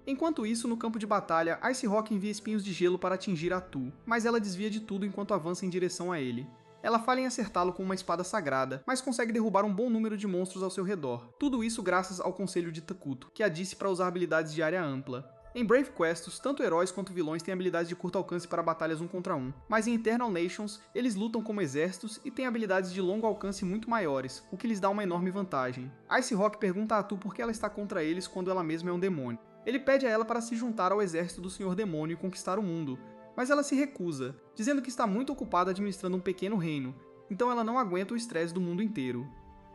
S1: Enquanto isso, no campo de batalha, Ice Rock envia espinhos de gelo para atingir Atu, mas ela desvia de tudo enquanto avança em direção a ele. Ela falha em acertá-lo com uma espada sagrada, mas consegue derrubar um bom número de monstros ao seu redor. Tudo isso graças ao conselho de Takuto, que a disse para usar habilidades de área ampla. Em Brave Quests, tanto heróis quanto vilões têm habilidades de curto alcance para batalhas 1 contra 1, mas em Eternal Nations, eles lutam como exércitos e têm habilidades de longo alcance muito maiores, o que lhes dá uma enorme vantagem. Ice Rock pergunta a Atu por que ela está contra eles quando ela mesma é um demônio. Ele pede a ela para se juntar ao exército do Senhor Demônio e conquistar o mundo, mas ela se recusa, dizendo que está muito ocupada administrando um pequeno reino, então ela não aguenta o estresse do mundo inteiro.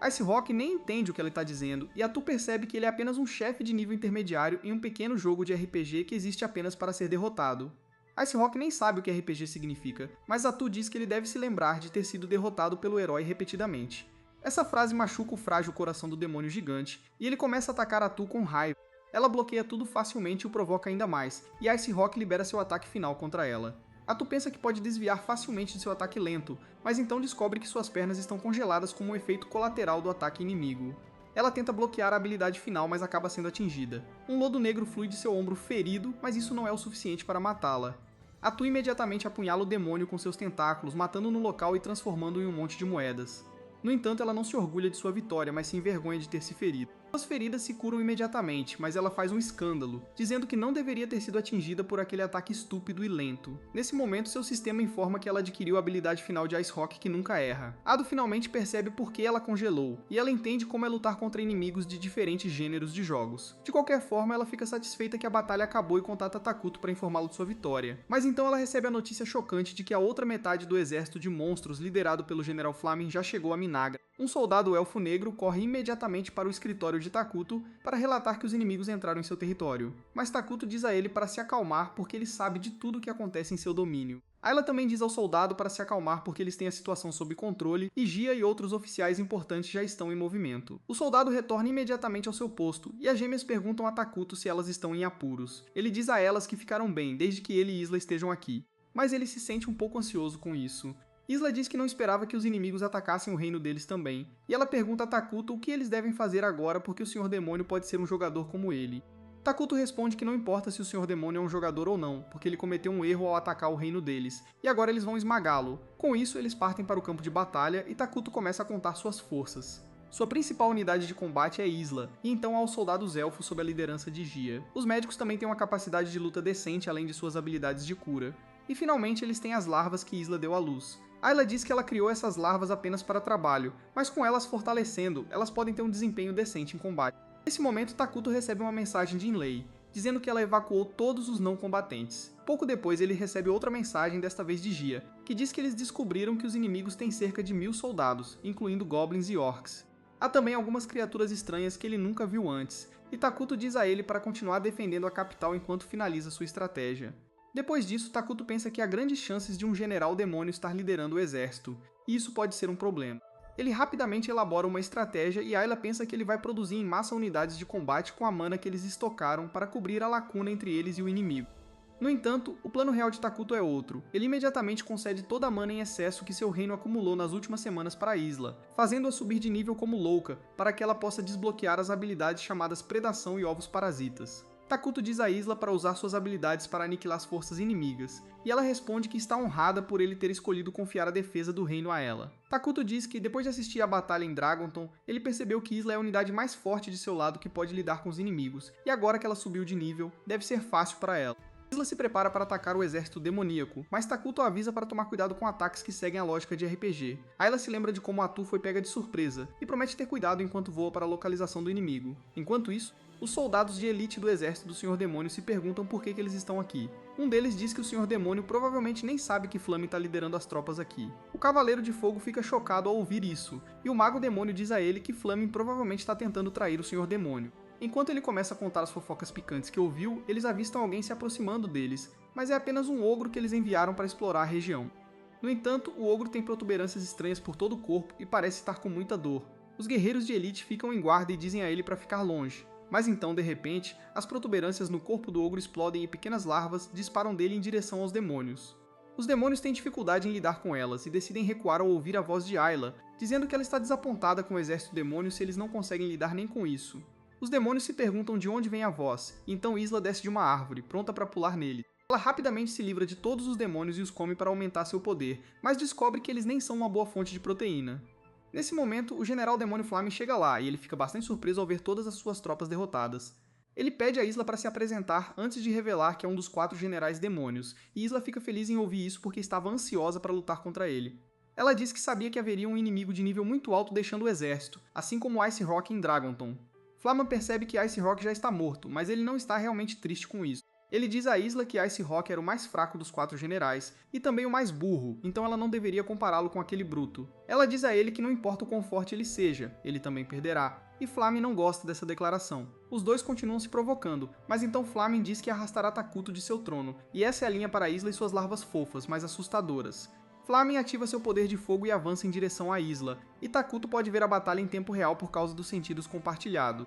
S1: Ice Rock nem entende o que ela está dizendo, e Atu percebe que ele é apenas um chefe de nível intermediário em um pequeno jogo de RPG que existe apenas para ser derrotado. Ice Rock nem sabe o que RPG significa, mas Atu diz que ele deve se lembrar de ter sido derrotado pelo herói repetidamente. Essa frase machuca o frágil coração do demônio gigante, e ele começa a atacar Atu com raiva. Ela bloqueia tudo facilmente e o provoca ainda mais, e Ice Rock libera seu ataque final contra ela. Atu pensa que pode desviar facilmente de seu ataque lento, mas então descobre que suas pernas estão congeladas como um efeito colateral do ataque inimigo. Ela tenta bloquear a habilidade final, mas acaba sendo atingida. Um lodo negro flui de seu ombro ferido, mas isso não é o suficiente para matá-la. Atu imediatamente apunhala o demônio com seus tentáculos, matando-o no local e transformando-o em um monte de moedas. No entanto, ela não se orgulha de sua vitória, mas se envergonha de ter se ferido. Suas feridas se curam imediatamente, mas ela faz um escândalo, dizendo que não deveria ter sido atingida por aquele ataque estúpido e lento. Nesse momento, seu sistema informa que ela adquiriu a habilidade final de Ice Rock que nunca erra. Ado finalmente percebe por que ela congelou, e ela entende como é lutar contra inimigos de diferentes gêneros de jogos. De qualquer forma, ela fica satisfeita que a batalha acabou e contata Takuto para informá-lo de sua vitória. Mas então ela recebe a notícia chocante de que a outra metade do exército de monstros liderado pelo General Flamin já chegou a Minaga. Um soldado elfo negro corre imediatamente para o escritório de Takuto para relatar que os inimigos entraram em seu território. Mas Takuto diz a ele para se acalmar porque ele sabe de tudo o que acontece em seu domínio. Ayla também diz ao soldado para se acalmar porque eles têm a situação sob controle e Gia e outros oficiais importantes já estão em movimento. O soldado retorna imediatamente ao seu posto e as gêmeas perguntam a Takuto se elas estão em apuros. Ele diz a elas que ficaram bem desde que ele e Isla estejam aqui, mas ele se sente um pouco ansioso com isso. Isla diz que não esperava que os inimigos atacassem o reino deles também, e ela pergunta a Takuto o que eles devem fazer agora porque o Senhor Demônio pode ser um jogador como ele. Takuto responde que não importa se o Senhor Demônio é um jogador ou não, porque ele cometeu um erro ao atacar o reino deles, e agora eles vão esmagá-lo. Com isso, eles partem para o campo de batalha e Takuto começa a contar suas forças. Sua principal unidade de combate é Isla, e então há os soldados elfos sob a liderança de Gia. Os médicos também têm uma capacidade de luta decente além de suas habilidades de cura. E finalmente eles têm as larvas que Isla deu à luz. Ayla diz que ela criou essas larvas apenas para trabalho, mas com elas fortalecendo, elas podem ter um desempenho decente em combate. Nesse momento, Takuto recebe uma mensagem de Inlay, dizendo que ela evacuou todos os não combatentes. Pouco depois, ele recebe outra mensagem, desta vez de Gia, que diz que eles descobriram que os inimigos têm cerca de 1000 soldados, incluindo goblins e orcs. Há também algumas criaturas estranhas que ele nunca viu antes, e Takuto diz a ele para continuar defendendo a capital enquanto finaliza sua estratégia. Depois disso, Takuto pensa que há grandes chances de um general demônio estar liderando o exército, e isso pode ser um problema. Ele rapidamente elabora uma estratégia e Ayla pensa que ele vai produzir em massa unidades de combate com a mana que eles estocaram para cobrir a lacuna entre eles e o inimigo. No entanto, o plano real de Takuto é outro. Ele imediatamente concede toda a mana em excesso que seu reino acumulou nas últimas semanas para Isla, fazendo-a subir de nível como louca, para que ela possa desbloquear as habilidades chamadas Predação e Ovos Parasitas. Takuto diz a Isla para usar suas habilidades para aniquilar as forças inimigas, e ela responde que está honrada por ele ter escolhido confiar a defesa do reino a ela. Takuto diz que, depois de assistir a batalha em Dragonton, ele percebeu que Isla é a unidade mais forte de seu lado que pode lidar com os inimigos, e agora que ela subiu de nível, deve ser fácil para ela. Isla se prepara para atacar o exército demoníaco, mas Takuto avisa para tomar cuidado com ataques que seguem a lógica de RPG. Ayla se lembra de como Atu foi pega de surpresa, e promete ter cuidado enquanto voa para a localização do inimigo. Enquanto isso, os soldados de elite do exército do Sr. Demônio se perguntam por que eles estão aqui. Um deles diz que o Sr. Demônio provavelmente nem sabe que Flaming está liderando as tropas aqui. O Cavaleiro de Fogo fica chocado ao ouvir isso, e o Mago Demônio diz a ele que Flaming provavelmente está tentando trair o Sr. Demônio. Enquanto ele começa a contar as fofocas picantes que ouviu, eles avistam alguém se aproximando deles, mas é apenas um ogro que eles enviaram para explorar a região. No entanto, o ogro tem protuberâncias estranhas por todo o corpo e parece estar com muita dor. Os guerreiros de elite ficam em guarda e dizem a ele para ficar longe. Mas então, de repente, as protuberâncias no corpo do ogro explodem e pequenas larvas disparam dele em direção aos demônios. Os demônios têm dificuldade em lidar com elas e decidem recuar ao ouvir a voz de Ayla, dizendo que ela está desapontada com o exército demônio se eles não conseguem lidar nem com isso. Os demônios se perguntam de onde vem a voz, e então Isla desce de uma árvore, pronta para pular nele. Ela rapidamente se livra de todos os demônios e os come para aumentar seu poder, mas descobre que eles nem são uma boa fonte de proteína. Nesse momento, o general demônio Flaming chega lá, e ele fica bastante surpreso ao ver todas as suas tropas derrotadas. Ele pede a Isla para se apresentar antes de revelar que é um dos 4 generais demônios, e Isla fica feliz em ouvir isso porque estava ansiosa para lutar contra ele. Ela diz que sabia que haveria um inimigo de nível muito alto deixando o exército, assim como Ice Rock em Dragonton. Flaman percebe que Ice Rock já está morto, mas ele não está realmente triste com isso. Ele diz a Isla que Ice Rock era o mais fraco dos 4 generais, e também o mais burro, então ela não deveria compará-lo com aquele bruto. Ela diz a ele que não importa o quão forte ele seja, ele também perderá, e Flaming não gosta dessa declaração. Os dois continuam se provocando, mas então Flaming diz que arrastará Takuto de seu trono, e essa é a linha para a Isla e suas larvas fofas, mas assustadoras. Flaming ativa seu poder de fogo e avança em direção à Isla, e Takuto pode ver a batalha em tempo real por causa dos sentidos compartilhados.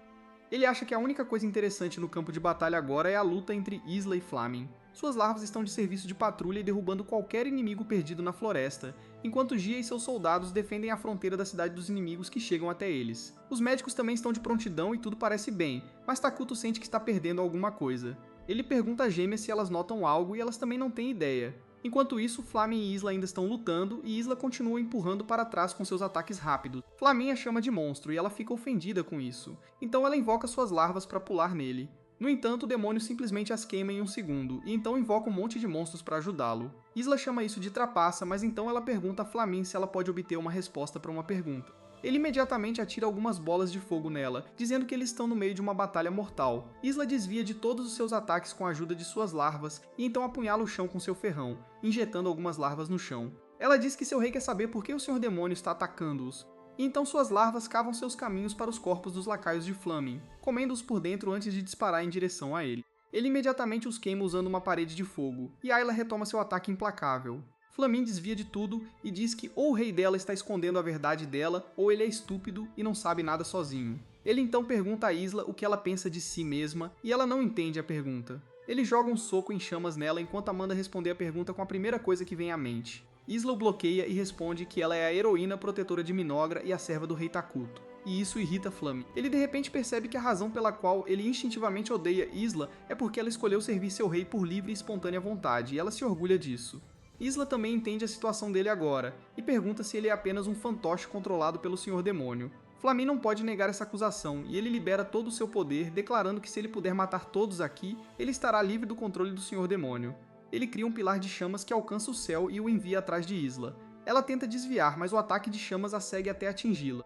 S1: Ele acha que a única coisa interessante no campo de batalha agora é a luta entre Isla e Flaming. Suas larvas estão de serviço de patrulha e derrubando qualquer inimigo perdido na floresta, enquanto Gia e seus soldados defendem a fronteira da cidade dos inimigos que chegam até eles. Os médicos também estão de prontidão e tudo parece bem, mas Takuto sente que está perdendo alguma coisa. Ele pergunta às gêmeas se elas notam algo e elas também não têm ideia. Enquanto isso, Flaming e Isla ainda estão lutando e Isla continua empurrando para trás com seus ataques rápidos. Flaming a chama de monstro e ela fica ofendida com isso, então ela invoca suas larvas para pular nele. No entanto, o demônio simplesmente as queima em um segundo, e então invoca um monte de monstros para ajudá-lo. Isla chama isso de trapaça, mas então ela pergunta a Flaming se ela pode obter uma resposta para uma pergunta. Ele imediatamente atira algumas bolas de fogo nela, dizendo que eles estão no meio de uma batalha mortal. Isla desvia de todos os seus ataques com a ajuda de suas larvas, e então apunhala o chão com seu ferrão, injetando algumas larvas no chão. Ela diz que seu rei quer saber por que o Sr. Demônio está atacando-os, e então suas larvas cavam seus caminhos para os corpos dos lacaios de Flaming, comendo-os por dentro antes de disparar em direção a ele. Ele imediatamente os queima usando uma parede de fogo, e Ayla retoma seu ataque implacável. Flaming desvia de tudo e diz que ou o rei dela está escondendo a verdade dela, ou ele é estúpido e não sabe nada sozinho. Ele então pergunta a Isla o que ela pensa de si mesma, e ela não entende a pergunta. Ele joga um soco em chamas nela enquanto manda responder a pergunta com a primeira coisa que vem à mente. Isla o bloqueia e responde que ela é a heroína protetora de Minogra e a serva do rei Takuto. E isso irrita Flaming. Ele de repente percebe que a razão pela qual ele instintivamente odeia Isla é porque ela escolheu servir seu rei por livre e espontânea vontade, e ela se orgulha disso. Isla também entende a situação dele agora, e pergunta se ele é apenas um fantoche controlado pelo Sr. Demônio. Flaming não pode negar essa acusação, e ele libera todo o seu poder, declarando que se ele puder matar todos aqui, ele estará livre do controle do Sr. Demônio. Ele cria um pilar de chamas que alcança o céu e o envia atrás de Isla. Ela tenta desviar, mas o ataque de chamas a segue até atingi-la.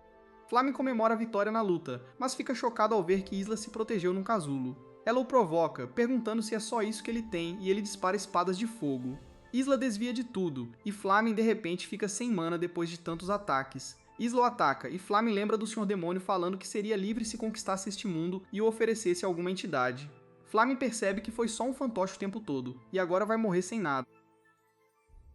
S1: Flaming comemora a vitória na luta, mas fica chocado ao ver que Isla se protegeu num casulo. Ela o provoca, perguntando se é só isso que ele tem, e ele dispara espadas de fogo. Isla desvia de tudo, e Flaming de repente fica sem mana depois de tantos ataques. Isla o ataca, e Flaming lembra do Sr. Demônio falando que seria livre se conquistasse este mundo e o oferecesse a alguma entidade. Flaming percebe que foi só um fantoche o tempo todo, e agora vai morrer sem nada.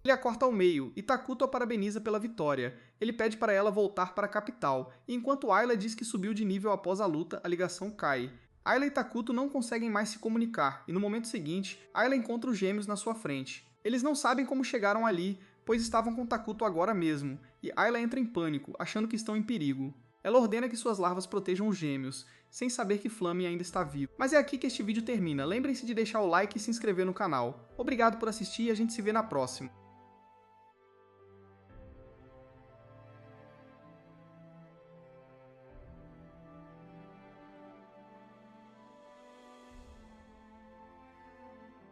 S1: Ele a corta ao meio, e Takuto a parabeniza pela vitória. Ele pede para ela voltar para a capital, e enquanto Ayla diz que subiu de nível após a luta, a ligação cai. Ayla e Takuto não conseguem mais se comunicar, e no momento seguinte, Ayla encontra os gêmeos na sua frente. Eles não sabem como chegaram ali, pois estavam com Takuto agora mesmo, e Ayla entra em pânico, achando que estão em perigo. Ela ordena que suas larvas protejam os gêmeos, sem saber que Flaming ainda está vivo. Mas é aqui que este vídeo termina. Lembrem-se de deixar o like e se inscrever no canal. Obrigado por assistir e a gente se vê na próxima.